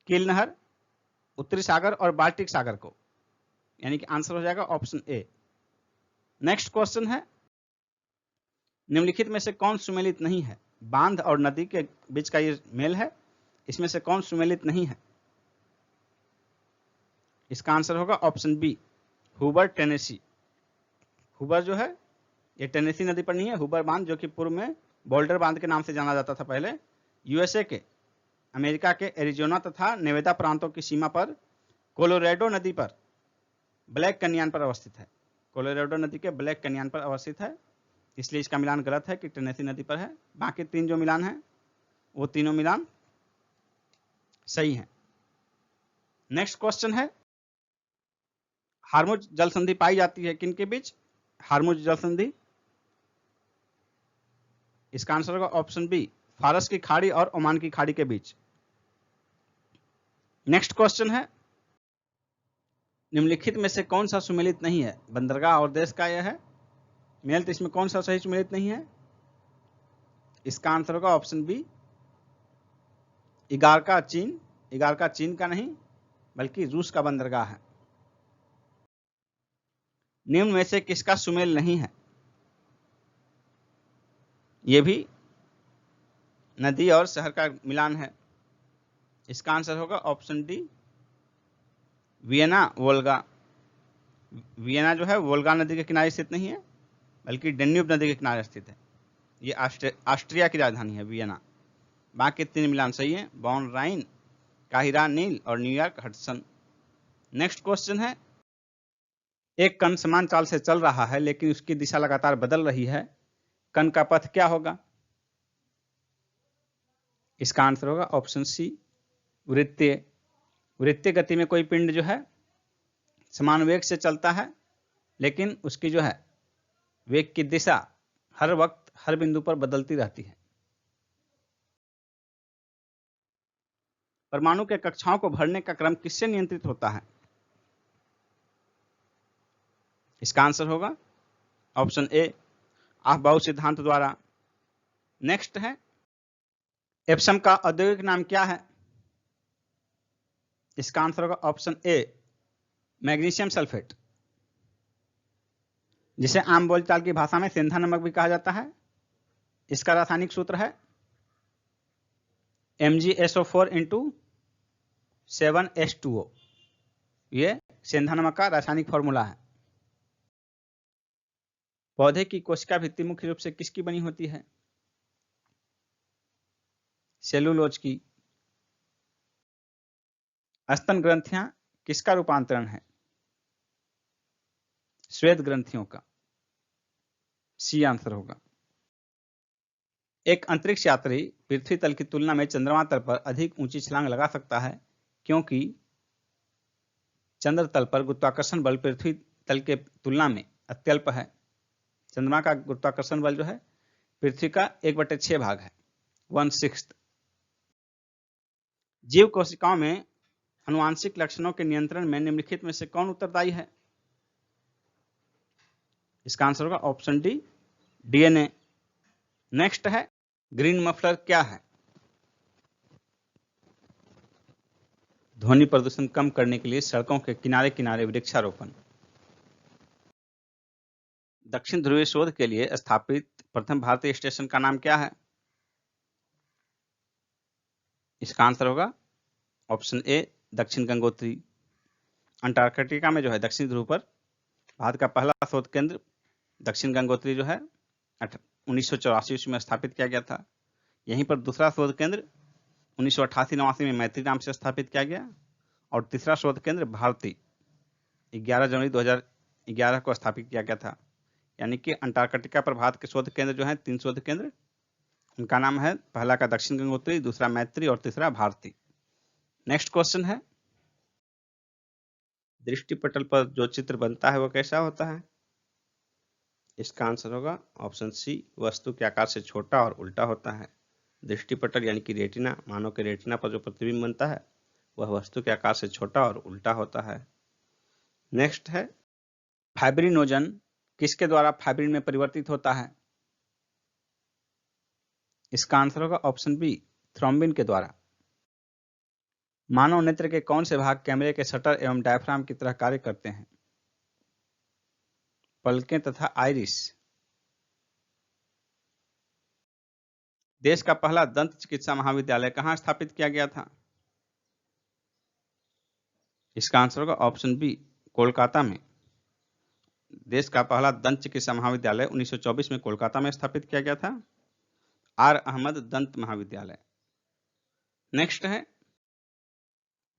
कील नहर उत्तरी सागर और बाल्टिक सागर को, यानी कि आंसर हो जाएगा ऑप्शन ए। नेक्स्ट क्वेश्चन है, निम्नलिखित में से कौन सुमेलित नहीं है? बांध और नदी के बीच का ये मेल है, इसमें से कौन सुमेलित नहीं है? इसका आंसर होगा ऑप्शन बी, हुबर टेनेसी। हुबर जो है ये टेनेसी नदी पर नहीं है। हुबर बांध जो कि पूर्व में बोल्डर बांध के नाम से जाना जाता था पहले, यूएसए के, अमेरिका के एरिजोना तथा नेवादा प्रांतों की सीमा पर कोलोराडो नदी पर ब्लैक कैन्यन पर अवस्थित है। कोलोराडो नदी के ब्लैक कैन्यन पर अवस्थित है, इसलिए इसका मिलान गलत है कि टेनेसी नदी पर है। बाकी तीन जो मिलान है वो तीनों मिलान सही है। नेक्स्ट क्वेश्चन है, हार्मुज जल संधि पाई जाती है किनके बीच? हार्मुज जल संधि, इसका आंसर होगा ऑप्शन बी, फारस की खाड़ी और ओमान की खाड़ी के बीच। नेक्स्ट क्वेश्चन है, निम्नलिखित में से कौन सा सुमेलित नहीं है? बंदरगाह और देश का यह है मेल, तो इसमें कौन सा सही सुमेलित नहीं है? इसका आंसर होगा ऑप्शन बी, इगारका चीन। इगारका चीन का नहीं बल्कि रूस का बंदरगाह है। निम्न में से किसका सुमेल नहीं है? यह भी नदी और शहर का मिलान है। इसका आंसर होगा option D, Vienna Volga. Vienna जो है वोल्गा नदी के किनारे स्थित नहीं है बल्कि डेन्यूब नदी के किनारे स्थित है। ये ऑस्ट्रिया की राजधानी है वियना। बाकी तीन मिलान सही है, बॉन राइन, काहिरा नील और न्यूयॉर्क हडसन। नेक्स्ट क्वेश्चन है, एक कण समान चाल से चल रहा है लेकिन उसकी दिशा लगातार बदल रही है, कण का पथ क्या होगा? इसका आंसर होगा ऑप्शन सी, वृत्तीय। वृत्तीय गति में कोई पिंड जो है समान वेग से चलता है लेकिन उसकी जो है वेग की दिशा हर वक्त हर बिंदु पर बदलती रहती है। परमाणु के कक्षाओं को भरने का क्रम किससे नियंत्रित होता है? इसका आंसर होगा ऑप्शन ए, अफबाउ सिद्धांत द्वारा। नेक्स्ट है, एप्सम का औद्योगिक नाम क्या है? इसका आंसर होगा ऑप्शन ए, मैग्नीशियम सल्फेट, जिसे आम बोलचाल की भाषा में सेंधा नमक भी कहा जाता है। इसका रासायनिक सूत्र है MgSO4 इंटू 7H2O। ये सेंधा नमक का रासायनिक फॉर्मूला है। पौधे की कोशिका भित्ति मुख्य रूप से किसकी बनी होती है? सेलुलोज की। स्तन ग्रंथियां किसका रूपांतरण है? श्वेत ग्रंथियों का। सी आंसर होगा। एक अंतरिक्ष यात्री पृथ्वी तल की तुलना में चंद्रमा तल पर अधिक ऊंची छलांग लगा सकता है क्योंकि चंद्र तल पर गुरुत्वाकर्षण बल पृथ्वी तल के तुलना में अत्यल्प है। चंद्रमा का गुरुत्वाकर्षण बल जो है पृथ्वी का 1/6 भाग है, 1/6। जीव कोशिकाओं में आनुवांशिक लक्षणों के नियंत्रण में निम्नलिखित में से कौन उत्तरदायी है? इसका आंसर होगा ऑप्शन डी, DNA। नेक्स्ट है, ग्रीन मफलर क्या है? ध्वनि प्रदूषण कम करने के लिए सड़कों के किनारे किनारे वृक्षारोपण। दक्षिण ध्रुवीय शोध के लिए स्थापित प्रथम भारतीय स्टेशन का नाम क्या है? इसका आंसर होगा ऑप्शन ए, दक्षिण गंगोत्री। अंटार्कटिका में जो है दक्षिण ध्रुव पर भारत का पहला शोध केंद्र दक्षिण गंगोत्री जो है 1984 ईस्वी में स्थापित किया गया था। यहीं पर दूसरा शोध केंद्र 1988-89 में मैत्री नाम से स्थापित किया गया और तीसरा शोध केंद्र भारती 11 जनवरी 2011 को स्थापित किया गया था। यानी कि अंटार्कटिका पर भारत के शोध केंद्र जो है 3 शोध केंद्र, उनका नाम है पहला का दक्षिण गंगोत्री, दूसरा मैत्री और तीसरा भारती। नेक्स्ट क्वेश्चन है, दृष्टिपटल पर जो चित्र बनता है वो कैसा होता है? इसका आंसर होगा ऑप्शन सी, वस्तु के आकार से छोटा और उल्टा होता है। दृष्टिपटल यानी कि रेटिना, मानव के रेटिना पर जो प्रतिबिंब बनता है वह वस्तु के आकार से छोटा और उल्टा होता है। नेक्स्ट है, फाइब्रिनोजन किसके द्वारा फाइब्रिन में परिवर्तित होता है? इसका आंसर होगा ऑप्शन बी, थ्रोम्बिन के द्वारा। मानव नेत्र के कौन से भाग कैमरे के शटर एवं डायफ्राम की तरह कार्य करते हैं? पलकें तथा आइरिस। देश का पहला दंत चिकित्सा महाविद्यालय कहाँ स्थापित किया गया था? इसका आंसर होगा ऑप्शन बी, कोलकाता में। देश का पहला दंत चिकित्सा महाविद्यालय 1924 में कोलकाता में स्थापित किया गया था, आर अहमद दंत महाविद्यालय। नेक्स्ट है,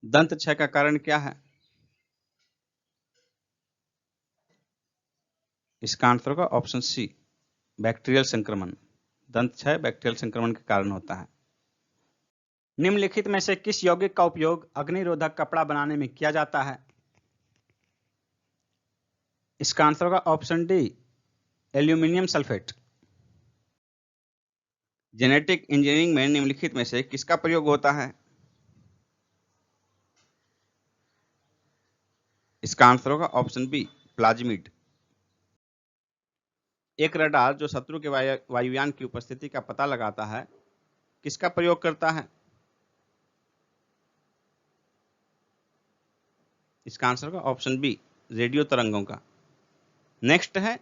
दंत क्षय का कारण क्या है? इसका आंसर होगा ऑप्शन सी, बैक्टीरियल संक्रमण। दंत क्षय बैक्टीरियल संक्रमण के कारण होता है। निम्नलिखित में से किस यौगिक का उपयोग अग्निरोधक कपड़ा बनाने में किया जाता है? इसका आंसर होगा option D, aluminium sulphate. Genetic engineering में निम्नलिखित में से किसका प्रयोग होता है? इसका आंसर होगा ऑप्शन बी, प्लाज्मिड। एक रडार जो शत्रु के वायुयान की उपस्थिति का पता लगाता है, किसका प्रयोग करता है? इसका आंसर होगा ऑप्शन बी, रेडियो तरंगों का। नेक्स्ट है,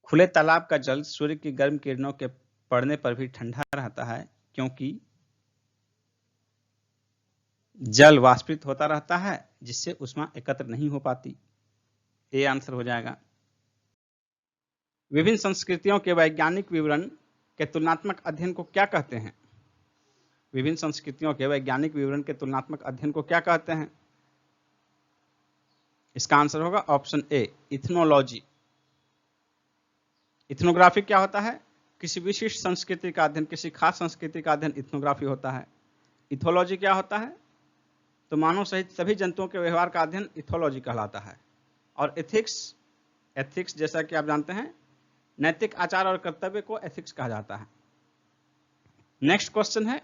खुले तालाब का जल सूर्य की गर्म किरणों के पड़ने पर भी ठंडा रहता है, क्योंकि जल वाष्पित होता रहता है, जिससे ऊष्मा एकत्र नहीं हो पाती। ये आंसर हो जाएगा। विभिन्न संस्कृतियों के वैज्ञानिक विवरण के तुलनात्मक अध्ययन को क्या कहते हैं? विभिन्न संस्कृतियों के वैज्ञानिक विवरण के तुलनात्मक अध्ययन को क्या कहते हैं? इसका आंसर होगा ऑप्शन ए, इथनोलॉजी। इथनोग्राफी क्या होता है? किसी विशिष्ट संस्कृति का अध्ययन, किसी खास संस्कृति का अध्ययन इथनोग्राफी होता है। इथोलॉजी क्या होता है? तो मानव सहित सभी जंतुओं के व्यवहार का अध्ययन इथोलॉजी कहलाता है। और एथिक्स जैसा कि आप जानते हैं, नैतिक आचार और कर्तव्य को एथिक्स कहा जाता है। नेक्स्ट क्वेश्चन है,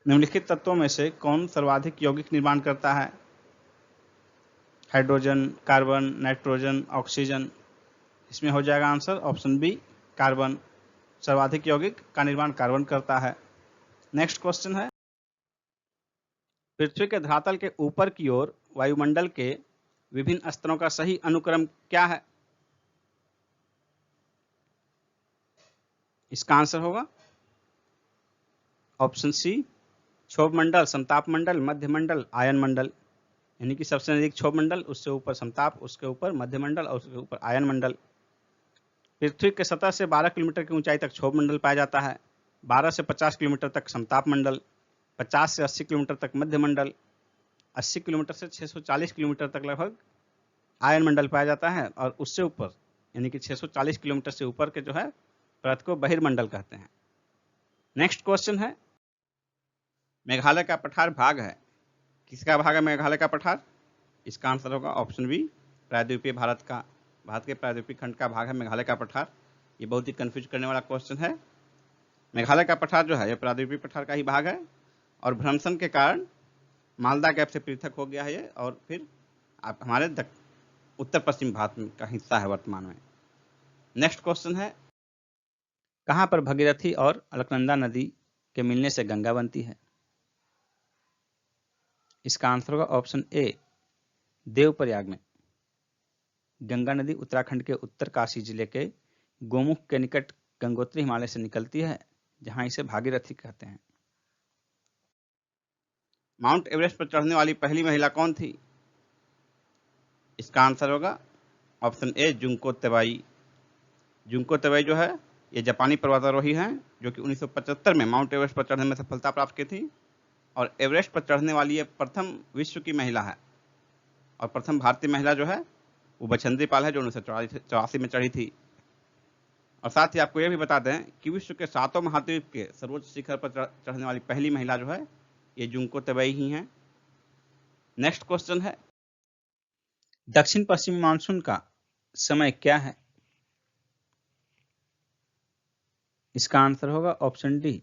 निम्नलिखित तत्वों में से कौन सर्वाधिक यौगिक निर्माण करता है? Hydrogen, carbon, nitrogen, oxygen. इसमें हो जाएगा आंसर ऑप्शन बी, कार्बन। सर्वाधिक यौगिक का निर्माण कार्बन करता है। नेक्स्ट क्वेश्चन है, पृथ्वी के धरातल के ऊपर की ओर वायुमंडल के विभिन्न स्तरों का सही अनुक्रम क्या है? इसका आंसर होगा ऑप्शन सी, क्षोभ मंडल, संताप मंडल, मध्य मंडल, आयन मंडल। यानी कि सबसे नजदीक क्षोभ मंडल, उससे ऊपर संताप, उसके ऊपर मध्य मंडल और उसके ऊपर आयन मंडल। पृथ्वी के सतह से 12 किलोमीटर की ऊंचाई तक क्षोभ मंडल पाया जाता है, 12 से 50 किलोमीटर तक संताप मंडल, 50 से 80 किलोमीटर तक मध्य मंडल, 80 किलोमीटर से 640 किलोमीटर तक लगभग आयन मंडल पाया जाता है, और उससे ऊपर यानी कि 640 किलोमीटर से ऊपर के जो है परत को बहिर्मंडल कहते हैं। नेक्स्ट क्वेश्चन है, मेघालय का पठार भाग है, किसका भाग है मेघालय का पठार? इसका आंसर होगा ऑप्शन बी, प्रायद्वीपीय भारत के प्रायद्वीपीय खंड का भाग है मेघालय का पठार। ये बहुत ही कंफ्यूज करने वाला क्वेश्चन है। मेघालय का पठार जो है ये प्रायद्वीपीय पठार का ही भाग है, और भ्रंशन के कारण मालदा गैप से पृथक हो गया है ये, और फिर आप हमारे उत्तर पश्चिम भारत का हिस्सा है वर्तमान में। नेक्स्ट क्वेश्चन है, कहां पर भगीरथी और अलकनंदा नदी के मिलने से गंगा बनती है? इसका आंसर होगा ऑप्शन ए, देवप्रयाग में। गंगा नदी उत्तराखंड के उत्तरकाशी जिले के गोमुख के निकट गंगोत्री हिमालय से निकलती है, जहां इसे भागीरथी कहते हैं। माउंट एवरेस्ट पर चढ़ने वाली पहली महिला कौन थी? इसका आंसर होगा ऑप्शन ए, जुंको तेबाई। जुंको तेबाई जो है ये जापानी पर्वतारोही हैं, जो कि 1975 में माउंट एवरेस्ट पर चढ़ने में सफलता प्राप्त की थी, और एवरेस्ट पर चढ़ने वाली ये प्रथम विश्व की महिला है। और प्रथम भारतीय महिला जो है वो बछेंद्री पाल है, जो 1984 में चढ़ी थी। और साथ ही आपको यह भी बता दें कि विश्व के 7 महाद्वीप के सर्वोच्च शिखर पर चढ़ने वाली पहली महिला जो है ये जुंको तेबाई ही हैं। नेक्स्ट क्वेश्चन है, दक्षिण पश्चिमी मानसून का समय क्या है? इसका आंसर होगा ऑप्शन डी,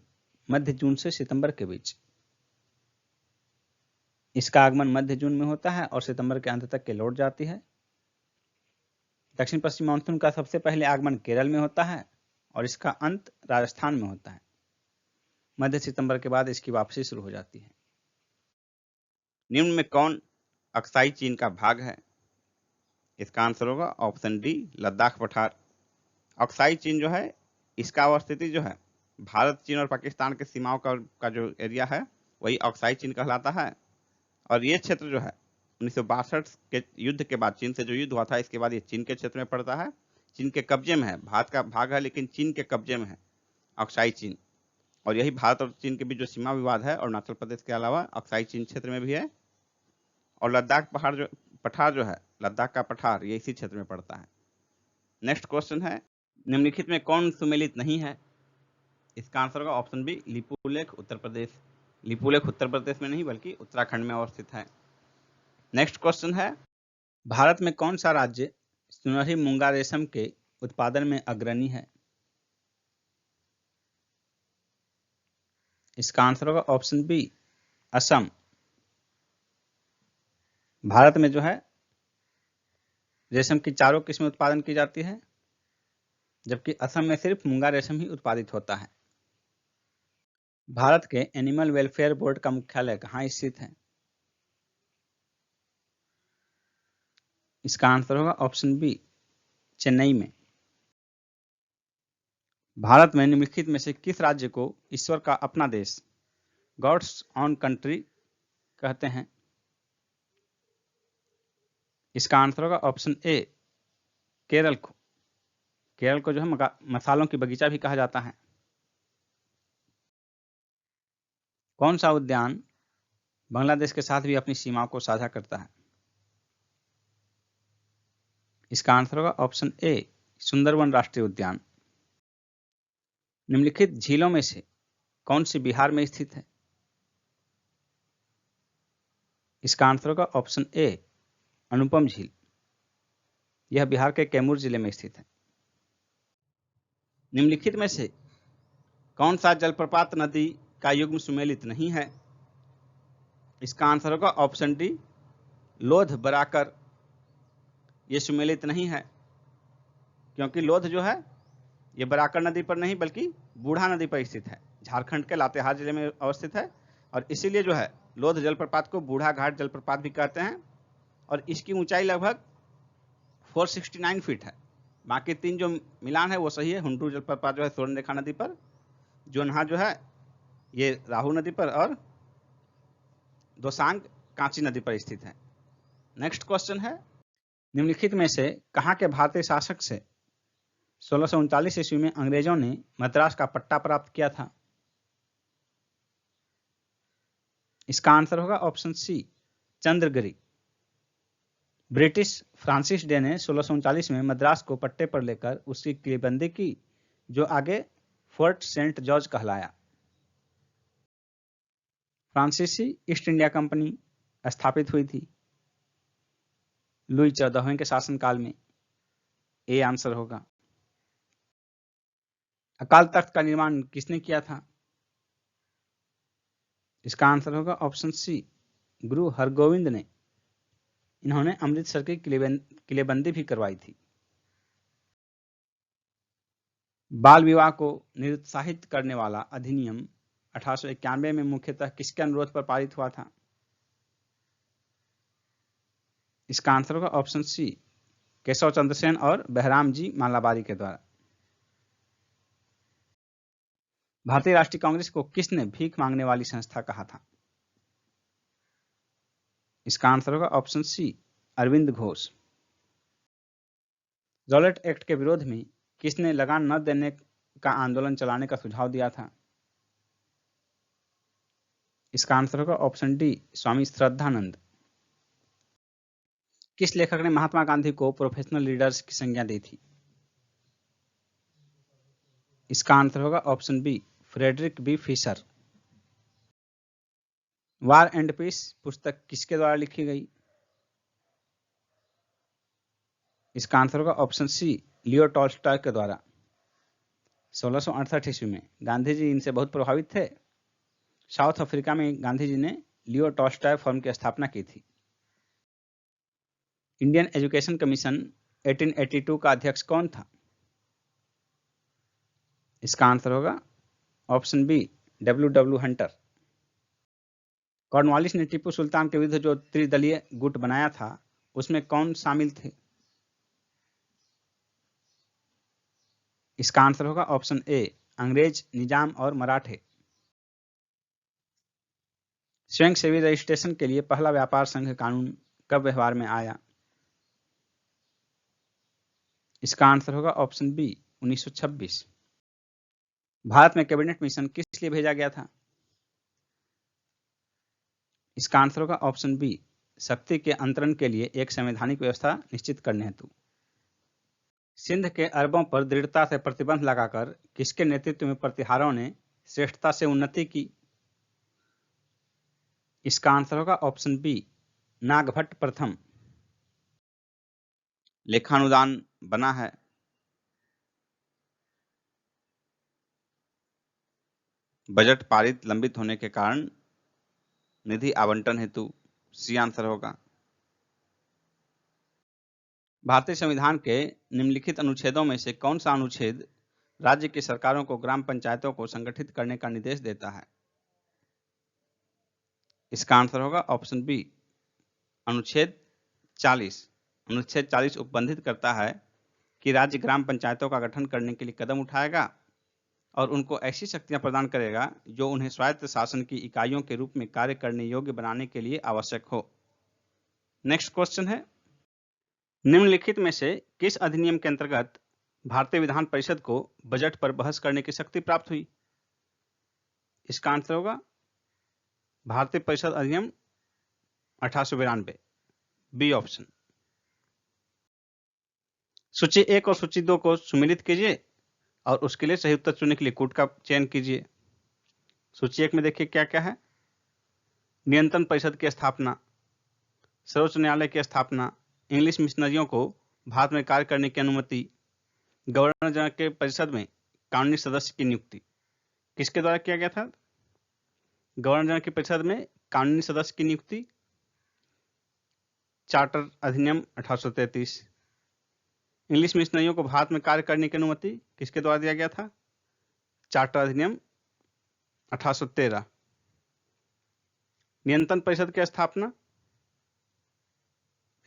मध्य जून से सितंबर के बीच। इसका आगमन मध्य जून में होता है और सितंबर के अंत तक के लौट जाती है। दक्षिण पश्चिम मानसून का सबसे पहले आगमन केरल में होता है, और इसका अंत राजस्थान में होता है। मध्य सितंबर के बाद इसकी वापसी शुरू हो जाती है। निम्न में कौन अक्साई चीन का भाग है? इसका आंसर होगा ऑप्शन डी, लद्दाख पठार। अक्साई चीन जो है, इसका अवस्थिति जो है भारत, चीन और पाकिस्तान के सीमाओं का जो एरिया है वही अक्साई चीन कहलाता है। और ये क्षेत्र जो है 1962 के युद्ध के बाद, चीन से जो युद्ध हुआ था इसके बाद ये चीन के क्षेत्र में पड़ता है, चीन के कब्जे में है। भारत का भाग है लेकिन चीन के कब्जे में है अक्साई चीन। और यही भारत और चीन के बीच जो सीमा विवाद है अरुणाचल प्रदेश के अलावा अक्साई चीन क्षेत्र में भी है। और लद्दाख पठार जो है, लद्दाख का पठार, ये इसी क्षेत्र में पड़ता है। नेक्स्ट क्वेश्चन है, निम्नलिखित में कौन सुमेलित नहीं है? इसका आंसर होगा ऑप्शन बी, लिपुलेख उत्तर प्रदेश। लिपुलेख उत्तर प्रदेश में नहीं बल्कि उत्तराखंड में अवस्थित है। नेक्स्ट क्वेश्चन है, भारत में कौन सा राज्य सुनहरी मूंगा रेशम के उत्पादन में अग्रणी है? इसका आंसर होगा ऑप्शन बी, असम। भारत में जो है रेशम की चारों किस्में उत्पादन की जाती है, जबकि असम में सिर्फ मूंगा रेशम ही उत्पादित होता है। भारत के एनिमल वेलफेयर बोर्ड का मुख्यालय कहाँ स्थित है? इसका आंसर होगा ऑप्शन बी, चेन्नई में। भारत में निम्नलिखित में से किस राज्य को ईश्वर का अपना देश, गॉड्स ऑन कंट्री कहते हैं? इसका आंसर होगा ऑप्शन ए, केरल को। केरल को जो है मसालों की बगीचा भी कहा जाता है। कौन सा उद्यान बांग्लादेश के साथ भी अपनी सीमाओं को साझा करता है? इसका आंसर होगा ऑप्शन ए, सुंदरवन राष्ट्रीय उद्यान। निम्नलिखित झीलों में से कौन सी बिहार में स्थित है? इसका आंसर होगा ऑप्शन ए, अनुपम झील। यह बिहार के कैमूर जिले में स्थित है। निम्नलिखित में से कौन सा जलप्रपात नदी का युग्म सुमेलित नहीं है? इसका आंसर होगा ऑप्शन डी, लोध बराकर। यह सुमेलित नहीं है क्योंकि लोध जो है ये बराकर नदी पर नहीं बल्कि बूढ़ा नदी पर स्थित है, झारखंड के लातेहार जिले में अवस्थित है। और इसीलिए जो है लोध जलप्रपात को बूढ़ा घाट जलप्रपात भी कहते हैं। और इसकी ऊंचाई लगभग 469 फीट है। बाकी तीन जो मिलान है वो सही है। हुंटू जलप्रपात जो है स्वर्णरेखा नदी पर, जोन्हा जो है ये राहु नदी पर, और दोसांग कांची नदी पर स्थित है। नेक्स्ट क्वेश्चन है, निम्नलिखित में से कहाँ के भारतीय शासक से 1639 ईस्वी में अंग्रेजों ने मद्रास का पट्टा प्राप्त किया था? इसका आंसर होगा option C, Chandragiri. British Francis Day ने 1639 में मद्रास को पट्टे पर लेकर उसकी किलेबंदी की, जो आगे फोर्ट सेंट जॉर्ज कहलाया। फ्रांसीसी ईस्ट इंडिया कंपनी स्थापित हुई थी लुई 14वें के शासनकाल में। ए आंसर होगा। अकाल तख्त का निर्माण किसने किया था? इसका आंसर होगा ऑप्शन सी, गुरु हरगोविंद ने। इन्होंने अमृतसर की किलेबंदी भी करवाई थी। बाल विवाह को निरुत्साहित करने वाला अधिनियम 1891 में मुख्यतः किसके अनुरोध पर पारित हुआ था? इसका आंसर होगा ऑप्शन सी, केशव चंद्र सेन और बहराम जी मालाबारी के द्वारा। भारतीय राष्ट्रीय कांग्रेस को किसने भीख मांगने वाली संस्था कहा था? इसका आंसर होगा option C, Arvind Ghosh. Rowlatt Act के विरोध में किसने लगान न देने का आंदोलन चलाने का सुझाव दिया था? इसका आंसर होगा ऑप्शन डी, स्वामी श्रद्धानंद। किस लेखक ने महात्मा गांधी को प्रोफेशनल लीडर्स की संज्ञा दी थी? इसका आंसर होगा option B, Frederick B Fisher. War and Peace पुस्तक किसके द्वारा लिखी गई? इसका आंसर होगा ऑप्शन सी, लियो टॉल्स्टॉय के द्वारा। 1668 ईस्वी में गांधी जी इनसे बहुत प्रभावित थे। साउथ अफ्रीका में गांधी जी ने लियो टॉल्स्टॉय फर्म की स्थापना की थी। इंडियन एजुकेशन कमीशन 1882 का अध्यक्ष कौन था? इसका आंसर होगा option B W Hunter. Cornwallis ने टीपू सुल्तान के विरुद्ध जो त्रिदलीय गुट बनाया था उसमें कौन शामिल थे? इसका आंसर होगा ऑप्शन ए अंग्रेज, निजाम और मराठे। स्वयंसेवी रजिस्ट्रेशन के लिए पहला व्यापार संघ कानून कब व्यवहार में आया? इसका आंसर होगा ऑप्शन बी 1926। भारत में कैबिनेट मिशन किस लिए भेजा गया था? इसका आंसर होगा ऑप्शन बी शक्ति के अंतरण के लिए एक संवैधानिक व्यवस्था निश्चित करने हेतु। सिंध के अरबों पर दृढ़ता से प्रतिबंध लगाकर किसके नेतृत्व में प्रतिहारों ने श्रेष्ठता से उन्नति की? इसका आंसर होगा ऑप्शन बी नागभट्ट प्रथम। लेखानुदान बना है। बजट पारित लंबित होने के कारण निधि आवंटन हेतु। सी आंसर होगा। भारतीय संविधान के निम्नलिखित अनुच्छेदों में से कौन सा अनुच्छेद राज्य की सरकारों को ग्राम पंचायतों को संगठित करने का निर्देश देता है? इसका आंसर होगा ऑप्शन बी अनुच्छेद 40। अनुच्छेद 40 उपबंधित करता है कि राज्य ग्राम पंचायतों का गठन करने के लिए कदम उठाएगा और उनको ऐसी शक्तियां प्रदान करेगा जो उन्हें स्वायत्त शासन की इकाइयों के रूप में कार्य करने योग्य बनाने के लिए आवश्यक हो। नेक्स्ट क्वेश्चन है, निम्नलिखित में से किस अधिनियम के अंतर्गत भारतीय विधान परिषद को बजट पर बहस करने की शक्ति प्राप्त हुई? इसका आंसर होगा भारतीय परिषद अधिनियम 1892, बी ऑप्शन। सूची 1 और सूची 2 को सुमेलित कीजिए और उसके लिए सही उत्तर चुनने के लिए कूट का चयन कीजिए। सूची 1 में देखिए क्या क्या है। नियंत्रण परिषद की स्थापना, सर्वोच्च न्यायालय की स्थापना, इंग्लिश मिशनरियों को भारत में कार्य करने की अनुमति, गवर्नर जनरल के परिषद में कानूनी सदस्य की नियुक्ति। किसके द्वारा किया गया था? गवर्नर जनरल की परिषद में कानूनी सदस्य की नियुक्ति, चार्टर अधिनियम 1833। इंग्लिश मिशनरियों को भारत में कार्य करने की अनुमति किसके द्वारा दिया गया था? चार्टर अधिनियम 1813। नियंत्रण परिषद की स्थापना,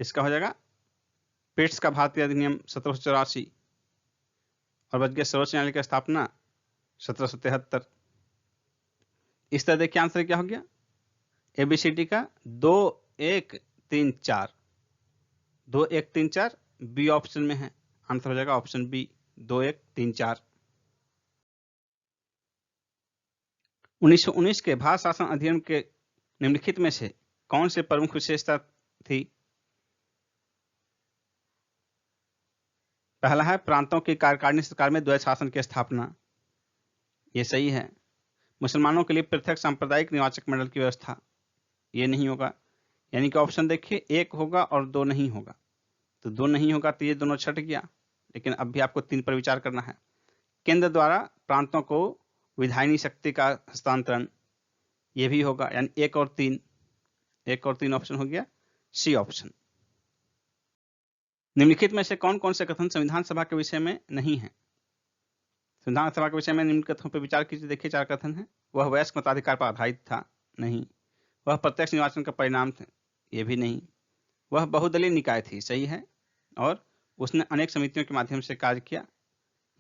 इसका हो जाएगा पिट्स का भारतीय अधिनियम 1784 और बच गया सर्वोच्च न्यायालय की स्थापना 1773। इस तरह देखिए आंसर क्या हो गया, एबीसीडी का 2 1 3 4, 2 1 3 4 बी ऑप्शन में है। आंसर हो जाएगा ऑप्शन बी 2 1 3 4। 1919 के भारत शासन अधिनियम के निम्नलिखित में से कौन से प्रमुख विशेषता थी? पहला है प्रांतों की कार्यकारिणी सरकार में द्वैत शासन की स्थापना, ये सही है। मुसलमानों के लिए पृथक सांप्रदायिक निर्वाचक मंडल की व्यवस्था, ये नहीं होगा। यानी कि ऑप्शन देखिए 1 होगा और 2 नहीं होगा। तो 2 नहीं होगा तो ये दोनों छट गया, लेकिन अब भी आपको 3 पर विचार करना है। केंद्र द्वारा प्रांतों को विधायनी शक्ति का हस्तांतरण, ये भी होगा। यानी 1 और 3, 1 और 3 ऑप्शन हो गया, सी ऑप्शन। निम्नलिखित में से कौन कौन से कथन संविधान सभा के विषय में नहीं है? संविधान सभा के विषय में निम्न कथनों पर विचार कीजिए। देखिए 4 कथन है। वह वयस्क मताधिकार पर आधारित था, नहीं। वह प्रत्यक्ष निर्वाचन का परिणाम थे, ये भी नहीं। वह बहुदलीय निकाय थी, सही है। और उसने अनेक समितियों के माध्यम से कार्य किया,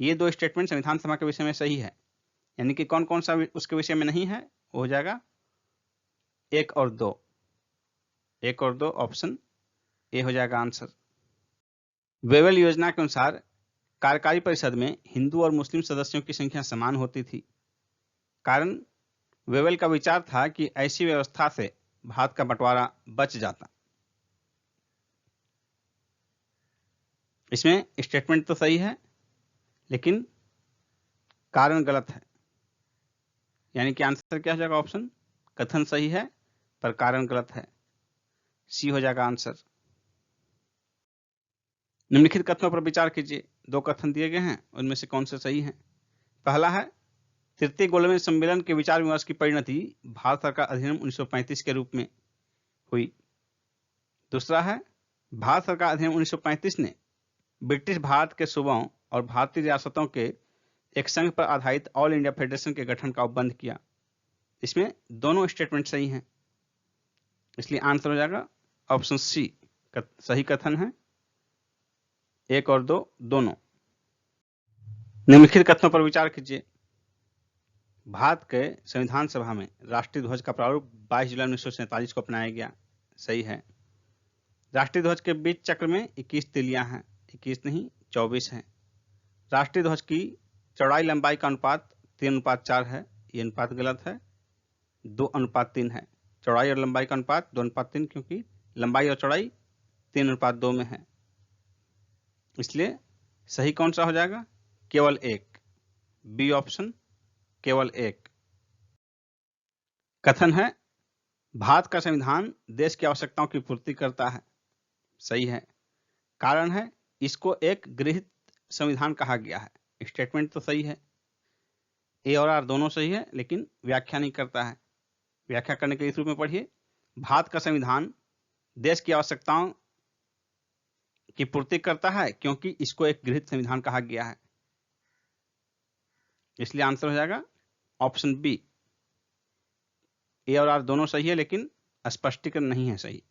ये 2 स्टेटमेंट संविधान सभा के विषय में सही है। यानी कि कौन कौन सा उसके विषय में नहीं है, वो हो जाएगा 1 और 2। 1 और 2 ऑप्शन ए हो जाएगा आंसर। वेवेल योजना के अनुसार कार्यकारी परिषद में हिंदू और मुस्लिम सदस्यों की संख्या समान होती थी। कारण वेवेल का विचार था कि ऐसी व्यवस्था से भारत का बंटवारा बच जाता। इसमें स्टेटमेंट तो सही है लेकिन कारण गलत है। यानी कि आंसर क्या हो जाएगा? ऑप्शन कथन सही है पर कारण गलत है, सी हो जाएगा आंसर। निम्नलिखित कथनों पर विचार कीजिए। 2 कथन दिए गए हैं, उनमें से कौन से सही हैं? पहला है तृतीय गोलमेज सम्मेलन के विचार विमर्श की परिणति भारत सरकार अधिनियम 1935 के रूप में हुई। दूसरा है भारत सरकार अधिनियम 1935 ने ब्रिटिश भारत के सूबों और भारतीय रियासतों के एक संघ पर आधारित ऑल इंडिया फेडरेशन के गठन का उपबंध किया। इसमें दोनों स्टेटमेंट सही हैं, इसलिए आंसर हो जाएगा ऑप्शन सी सही कथन है। 1 और 2 दोनों। निम्नलिखित कथनों पर विचार कीजिए। भारत के संविधान सभा में राष्ट्रीय ध्वज का प्रारूप 22 जुलाई 1947 को अपनाया गया। सही है। राष्ट्रीय ध्वज के बीच चक्र में 21 तीलियां हैं, 21 नहीं 24 हैं। राष्ट्रीय ध्वज की चौड़ाई लंबाई का अनुपात 3:4 है। ये अनुपात गलत है, 2:3 है। चौड़ाई और लंबाई का अनुपात 2:3, क्योंकि लंबाई और चौड़ाई 3:2 में है। इसलिए सही कौन सा हो जाएगा? केवल एक, बी ऑप्शन, केवल एक। कथन है भारत का संविधान देश की आवश्यकताओं की पूर्ति करता है। सही है। कारण है इसको एक गृहीत संविधान कहा गया है। स्टेटमेंट तो सही है, ए और आर दोनों सही है, लेकिन व्याख्या नहीं करता है। व्याख्या करने के लिए इस रूप में पढ़िए, भारत का संविधान देश की आवश्यकताओं की पूर्ति करता है क्योंकि इसको एक गृहीत संविधान कहा गया है। इसलिए आंसर हो जाएगा ऑप्शन बी। ए और आर दोनों सही है, लेकिन स्पष्टीकरण नहीं है सही।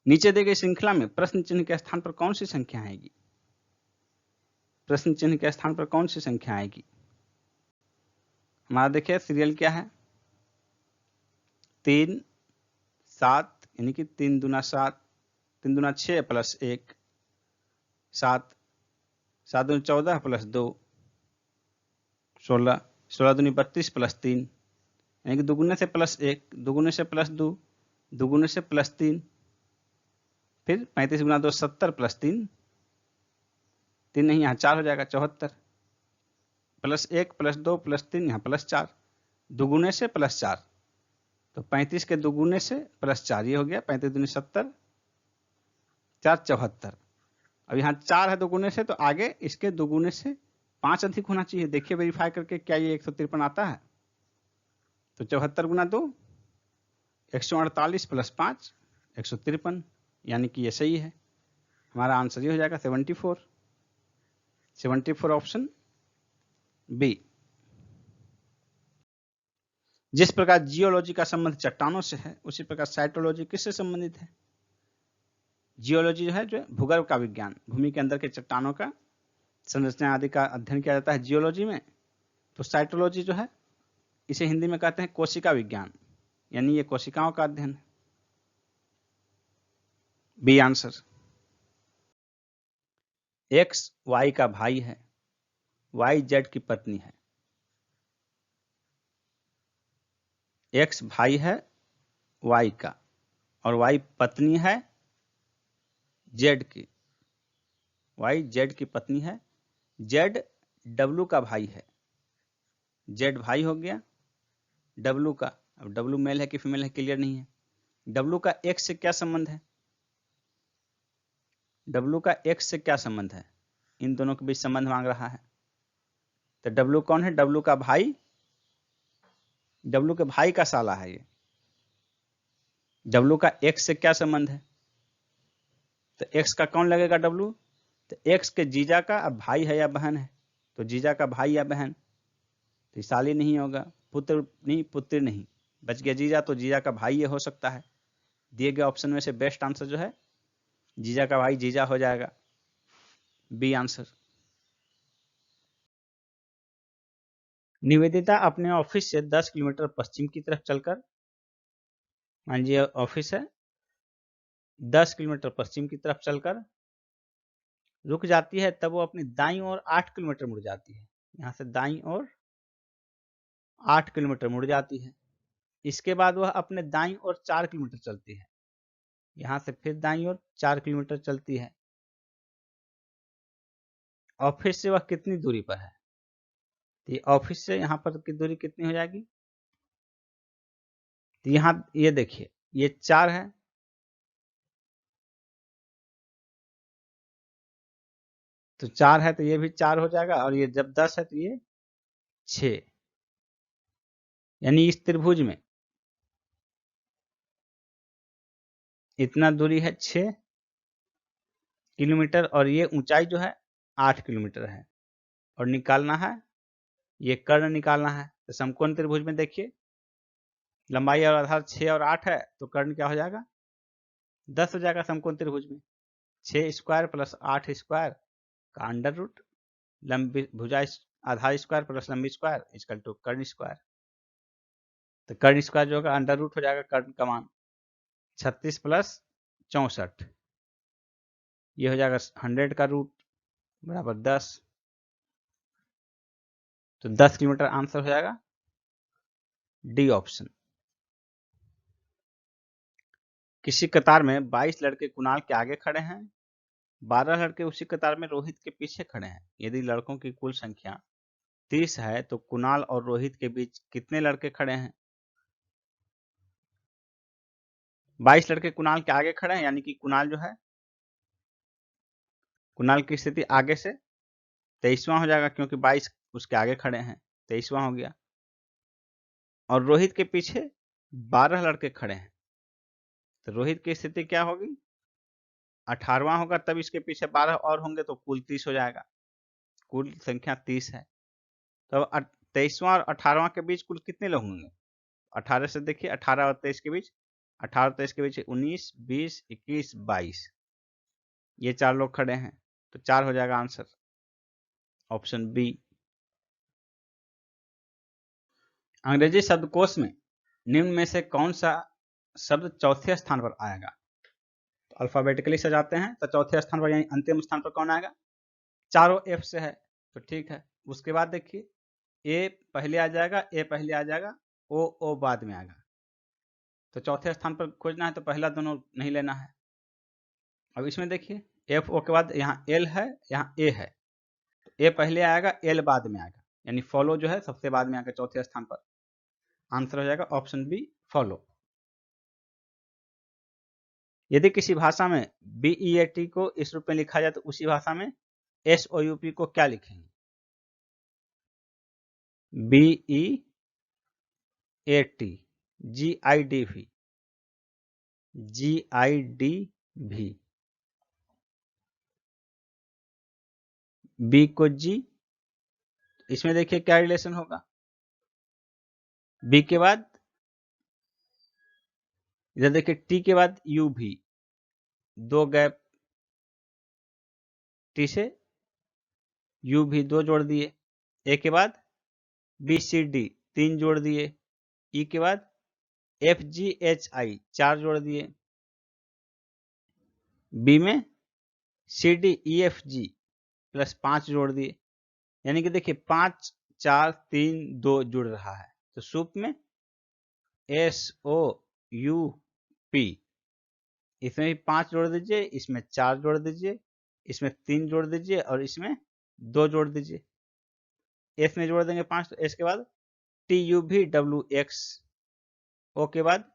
नीचे दी गई श्रृंखला में प्रश्न चिन्ह के स्थान पर कौन सी संख्या आएगी? प्रश्न चिन्ह के स्थान पर कौन सी संख्या आएगी? हमारा देखिए सीरियल क्या है, 3, 7, यानी कि 3 दूना 7, 3 दूना 6 प्लस 1, 7, 7 दूनी 14 प्लस 2, 16, 16 दूनी 32 प्लस 3, यानी कि दुगुने से प्लस 1, दुगुने से प्लस 2, दुगुने से प्लस 3, फिर 35 गुना 2 70 प्लस 3, 3 नहीं यहाँ 4 हो जाएगा 74, प्लस 1 प्लस 2 प्लस 3, यहाँ प्लस 4, दुगुने से प्लस 4, तो 35 के दुगुने से प्लस 4, ये हो गया 35 दूनी 70, 4 74। अब यहाँ 4 है दुगुने से, तो आगे इसके दुगुने से 5 अधिक होना चाहिए। देखिए वेरीफाई करके क्या ये 153 आता है? तो 74 गुना 2 148 प्लस 5 153, यानी कि ये सही है। हमारा आंसर ये हो जाएगा 74, 74 ऑप्शन बी। जिस प्रकार जियोलॉजी का संबंध चट्टानों से है, उसी प्रकार साइटोलॉजी किससे संबंधित है? जियोलॉजी जो है जो भूगर्भ का विज्ञान, भूमि के अंदर के चट्टानों का संरचना आदि का अध्ययन किया जाता है जियोलॉजी में। तो साइटोलॉजी जो है इसे हिंदी में कहते हैं कोशिका विज्ञान, यानी ये कोशिकाओं का अध्ययन है। B answer. एक्स वाई का भाई है, वाई जेड की पत्नी है। एक्स भाई है वाई का, और वाई पत्नी है जेड की। वाई जेड की पत्नी है, जेड डब्लू का भाई है। जेड भाई हो गया डब्लू का। अब डब्लू मेल है कि फीमेल है क्लियर नहीं है। डब्लू का एक्स से क्या संबंध है? डब्लू का एक्स से क्या संबंध है? इन दोनों के बीच संबंध मांग रहा है। तो डब्लू कौन है? डब्लू का भाई, डब्लू के भाई का साला है ये। डब्लू का एक्स से क्या संबंध है? तो एक्स का कौन लगेगा? डब्लू। तो एक्स के जीजा का अब भाई है या बहन है? तो जीजा का भाई या बहन, तो साली नहीं होगा, पुत्र नहीं, पुत्री नहीं, बच गया जीजा। तो जीजा का भाई ये हो सकता है। दिए गए ऑप्शन में से बेस्ट आंसर जो है जीजा का भाई जीजा हो जाएगा, बी आंसर। निवेदिता अपने ऑफिस से 10 किलोमीटर पश्चिम की तरफ चलकर, मान लीजिए ऑफिस है, 10 किलोमीटर पश्चिम की तरफ चलकर रुक जाती है, तब वो अपनी दाईं ओर 8 किलोमीटर मुड़ जाती है। यहाँ से दाईं ओर 8 किलोमीटर मुड़ जाती है। इसके बाद वह अपने दाईं ओर 4 किलोमीटर चलती है। यहाँ से फिर दाईं ओर 4 किलोमीटर चलती है। ऑफिस से वह कितनी दूरी पर है? तो ये ऑफिस से यहाँ पर की दूरी कितनी हो जाएगी? तो यहाँ ये देखिए ये 4 है, तो 4 है तो ये भी 4 हो जाएगा, और ये जब 10 है तो ये 6, यानी इस त्रिभुज में इतना दूरी है 6 किलोमीटर, और ये ऊंचाई जो है 8 किलोमीटर है। और निकालना है, ये कर्ण निकालना है। तो समकोण त्रिभुज में देखिए लंबाई और आधार 6 और 8 है, तो कर्ण क्या हो जाएगा 10 हो जाएगा समकोण त्रिभुज में। 6 स्क्वायर प्लस 8 स्क्वायर का अंडर रूट, लंबी भुजा आधार स्क्वायर प्लस लंबी स्क्वायर इक्वल टू कर्ण स्क्वायर। तो कर्ण स्क्वायर जो होगा अंडर रूट हो जाएगा कर्ण का मान 36 प्लस 64, ये हो जाएगा 100 का रूट बराबर 10। तो 10 किलोमीटर आंसर हो जाएगा डी ऑप्शन। किसी कतार में 22 लड़के कुणाल के आगे खड़े हैं, 12 लड़के उसी कतार में रोहित के पीछे खड़े हैं। यदि लड़कों की कुल संख्या 30 है तो कुणाल और रोहित के बीच कितने लड़के खड़े हैं। 22 लड़के कुणाल के आगे खड़े हैं, यानी कि कुणाल जो है, कुणाल की स्थिति आगे से 23वां हो जाएगा, क्योंकि 22 उसके आगे खड़े हैं, 23वां हो गया। और रोहित के पीछे 12 लड़के खड़े हैं, तो रोहित की स्थिति क्या होगी 18वां होगा, तब इसके पीछे 12 और होंगे तो कुल 30 हो जाएगा। कुल संख्या 30 है, तो 23वां और 18वां के बीच कुल कितने लोग होंगे। 18 से देखिए 18 और 23 के बीच, 18 और 23 के बीच 19, 20, 21, 22, ये 4 लोग खड़े हैं, तो 4 हो जाएगा आंसर ऑप्शन बी। अंग्रेजी शब्दकोश में निम्न में से कौन सा शब्द चौथे स्थान पर आएगा। तो अल्फाबेटिकली सजाते हैं, तो चौथे स्थान पर यानी अंतिम स्थान पर कौन आएगा, चारों एफ से है, तो ठीक है। उसके बाद देखिए ए पहले आ जाएगा, ए पहले आ जाएगा, ओ बाद में आएगा। तो चौथे स्थान पर खोजना है तो पहला दोनों नहीं लेना है। अब इसमें देखिए एफ ओ के बाद यहाँ एल है, यहाँ ए है, तो ए पहले आएगा, एल बाद में आएगा, यानी फॉलो जो है सबसे बाद में आएगा चौथे स्थान पर। आंसर हो जाएगा ऑप्शन बी फॉलो। यदि किसी भाषा में BEAT को इस रूप में लिखा जाए तो उसी भाषा में SOUP को क्या लिखेंगे। BEAT GIDV बी को जी, इसमें देखिए क्या रिलेशन होगा, बी के बाद इधर देखिए टी के बाद यू भी, 2 गैप, टी से यू भी 2 जोड़ दिए, ए के बाद BCD 3 जोड़ दिए, ई के बाद FGHI 4 जोड़ दिए, बी में CDEFG प्लस 5 जोड़ दिए, यानी कि देखिए 5 4 3 2 जुड़ रहा है। तो सूप में SOUP, इसमें भी 5 जोड़ दीजिए, इसमें 4 जोड़ दीजिए, इसमें 3 जोड़ दीजिए और इसमें 2 जोड़ दीजिए। एस में जोड़ देंगे 5, तो एस के बाद TUVWX, ओ के बाद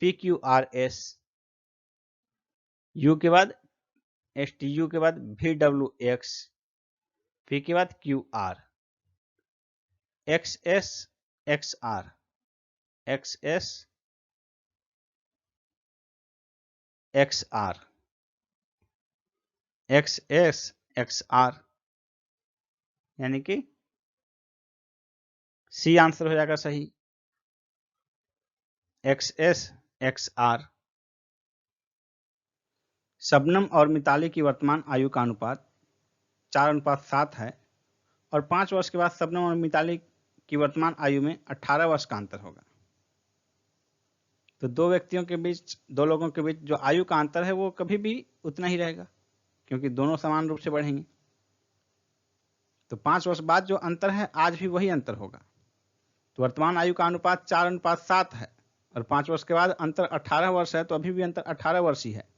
PQRS, यू के बाद STU के बाद VWX, पी के बाद QR, XS XR, XS XR, XS XR, यानी कि सी आंसर हो जाएगा सही, XS XR। शबनम और मिताली की वर्तमान आयु का अनुपात 4:7 है और 5 वर्ष के बाद शबनम और मिताली की वर्तमान आयु में 18 वर्ष का अंतर होगा। तो दो व्यक्तियों के बीच, दो लोगों के बीच जो आयु का अंतर है वो कभी भी उतना ही रहेगा, क्योंकि दोनों समान रूप से बढ़ेंगे। तो 5 वर्ष बाद जो अंतर है आज भी वही अंतर होगा। तो वर्तमान आयु का अनुपात 4:7 है और 5 वर्ष के बाद अंतर 18 वर्ष है, तो अभी भी अंतर 18 वर्ष ही है।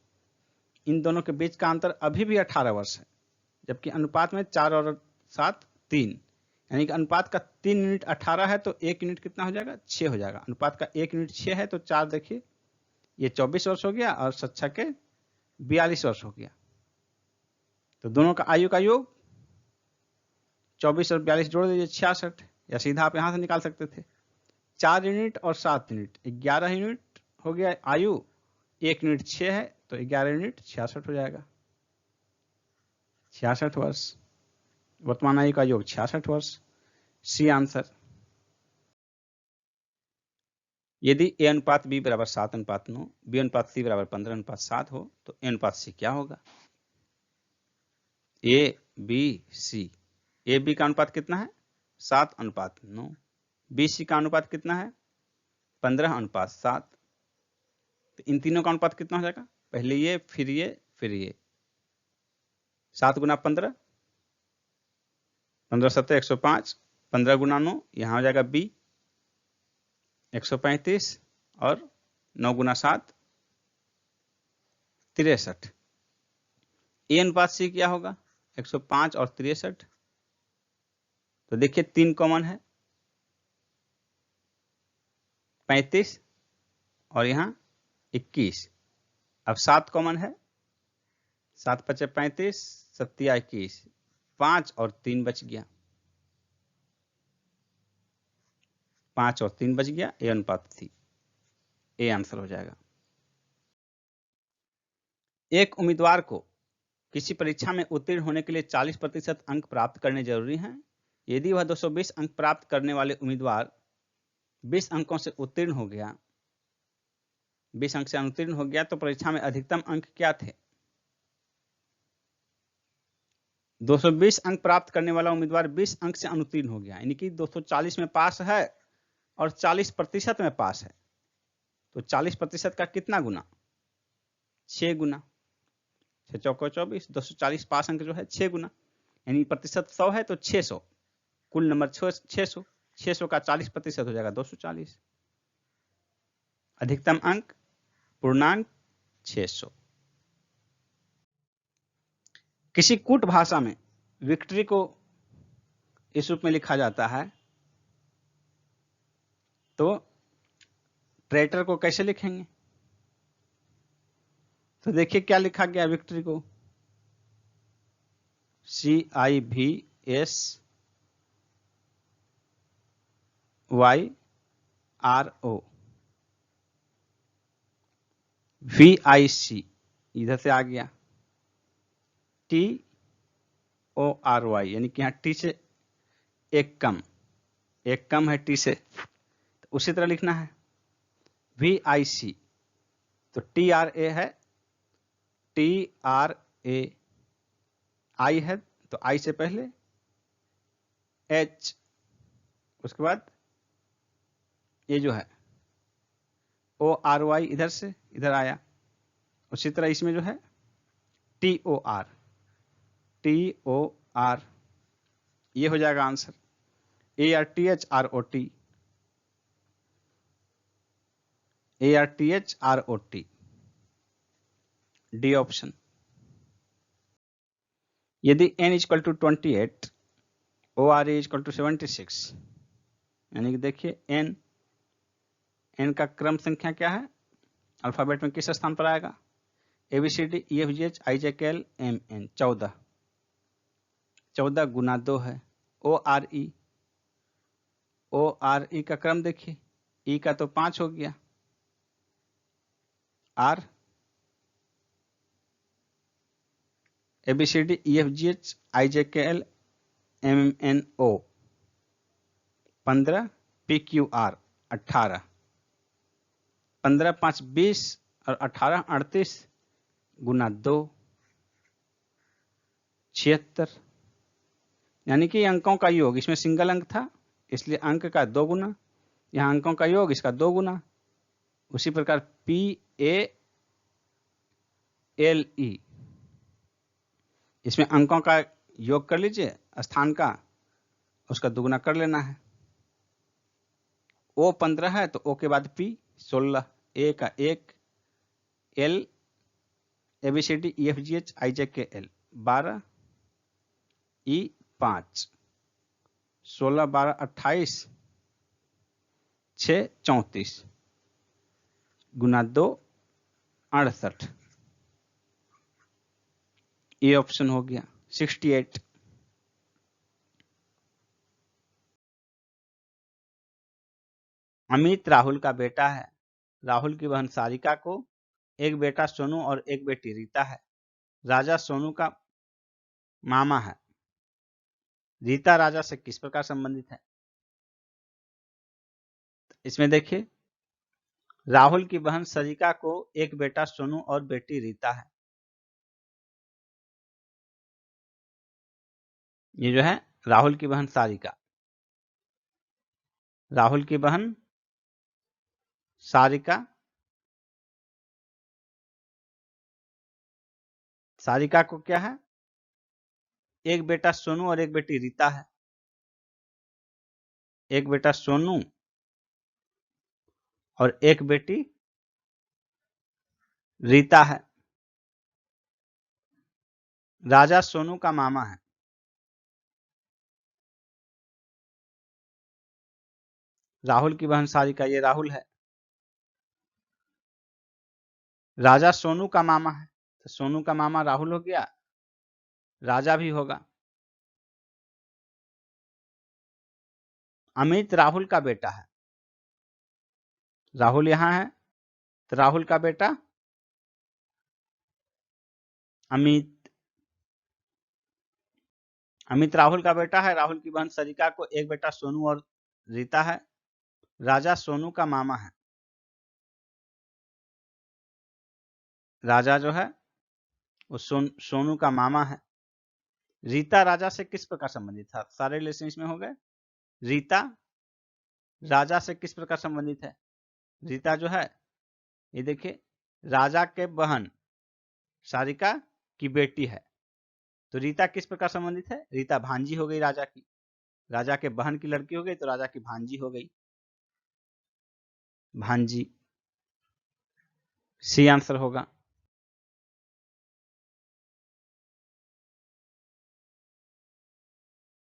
इन दोनों के बीच का अंतर अभी भी 18 वर्ष है, जबकि अनुपात में 4 और 7 3, यानी कि अनुपात का 3 यूनिट 18 है तो 1 यूनिट कितना हो जाएगा 6 हो जाएगा। अनुपात का 1 यूनिट 6 है तो 4 देखिए ये 24 वर्ष हो गया और 7 के 42 वर्ष हो गया। तो दोनों का आयु का योग 24 और 42 जोड़ दीजिए 66, या सीधा आप यहां से निकाल सकते थे। 4 यूनिट और 7 यूनिट 11 यूनिट हो गया आयु, 1 यूनिट 6 है तो 11 यूनिट 66 हो जाएगा, 66 वर्ष। वर्तमान आयु का योग 66 वर्ष। C answer. यदि ए अनुपात बी बराबर 7:9, बी अनुपात सी बराबर 15:7 हो तो ए अनुपात सी क्या होगा? A B C. A B का अनुपात कितना है? 7:9। बी सी का अनुपात कितना है? 15:7। तो इन तीनों का अनुपात कितना हो जाएगा? पहले ये, फिर ये, फिर ये। 7 गुना 15, 15 7 105, 15 गुना 9, यहाँ हो जाएगा बी 135, और 9 गुना 7 63। ए अनुपात सी क्या होगा? 105 और 63। तो देखिए 3 कॉमन है, 35 और यहाँ 21। अब 7 कॉमन है, 7 5 35, 7 21, 5 और 3 बच गया, 5 और 3 बच गया। ए अनुपात सी, ए आंसर हो जाएगा। एक उम्मीदवार को किसी परीक्षा में उत्तीर्ण होने के लिए 40% अंक प्राप्त करने जरूरी हैं। यदि वह 220 अंक प्राप्त करने वाले उम्मीदवार 20 अंकों से उत्तीर्ण हो गया, 20 अंक से अनुत्तीर्ण हो गया, तो परीक्षा में अधिकतम अंक क्या थे? 220 अंक प्राप्त करने वाला उम्मीदवार 20 अंक से अनुत्तीर्ण हो गया, यानी कि 240 में पास है और 40% में पास है। तो 40% का कितना गुना? 6 गुना। 6 चौको 24, 240 पास अंक जो है 6 गुना, यानी प्रतिशत 100 है तो 600, कुल नंबर 600, 600 का 40% हो जाएगा 240। अधिकतम अंक पूर्णांक 600। किसी कूट भाषा में विक्ट्री को इस रूप में लिखा जाता है, तो ट्रेटर को कैसे लिखेंगे? तो देखिए क्या लिखा गया विक्ट्री को, CIVSYRO, VIC इधर से आ गया, TORY, यानी कि यहाँ टी से एक कम है टी से, तो उसी तरह लिखना है। VIC तो TRA है, TRA I है, तो I से पहले H, उसके बाद ये जो है ORY इधर से इधर आया। उसी तरह इसमें जो है TOR, ये हो जाएगा आंसर। ARTHROT, D option. यदि n equal to 28, ORA equal to 76, यानी कि देखिए n का क्रम संख्या क्या है, अल्फाबेट में किस स्थान पर आएगा? ABCD EFGH IJKL MN, 14 गुना 2 है। ORE का क्रम देखिए, E का तो 5 हो गया, R ABCD EFGH IJKL MNO 15, PQR 18, 15 5 20 और 18 38 गुना 2 76, यानी कि अंकों का योग, इसमें सिंगल अंक था इसलिए अंक का 2 गुना, यहाँ अंकों का योग इसका 2 गुना। उसी प्रकार PALE, इसमें अंकों का योग कर लीजिए, स्थान का उसका दुगुना कर लेना है। O 15 है तो O के बाद P 16, A का 1, L ABCD EFGH IJKL 12, E 5, 16 12 28, 6 34 गुना 2 68, ये ऑप्शन हो गया 68। अमित राहुल का बेटा है। राहुल की बहन सारिका को एक बेटा सोनू और एक बेटी रीता है। राजा सोनू का मामा है। रीता राजा से किस प्रकार संबंधित है? इसमें देखिए, राहुल की बहन सरिका को एक बेटा सोनू और बेटी रीता है। ये जो है राहुल की बहन सारिका, राहुल की बहन सारिका, सारिका को क्या है? एक बेटा सोनू और एक बेटी रीता है। एक बेटा सोनू और एक बेटी रीता है। राजा सोनू का मामा है। राहुल की बहन सारिका, ये राहुल है। राजा सोनू का मामा है, तो सोनू का मामा राहुल हो गया, राजा भी होगा। अमित राहुल का बेटा है। राहुल यहां है, तो राहुल का बेटा अमित। अमित राहुल का बेटा है। राहुल की बहन सरिका को एक बेटा सोनू और रीता है। राजा सोनू का मामा है। राजा जो है वो सोनू का मामा है। रीता राजा से किस प्रकार संबंधित था? सारे रिलेशन इसमें हो गए। रीता राजा से किस प्रकार संबंधित है? रीता जो है, ये देखिए, राजा के बहन सारिका की बेटी है। तो रीता किस प्रकार संबंधित है? रीता भांजी हो गई राजा की। राजा के बहन की लड़की हो गई तो राजा की भांजी हो गई, भांजी। सी आंसर होगा।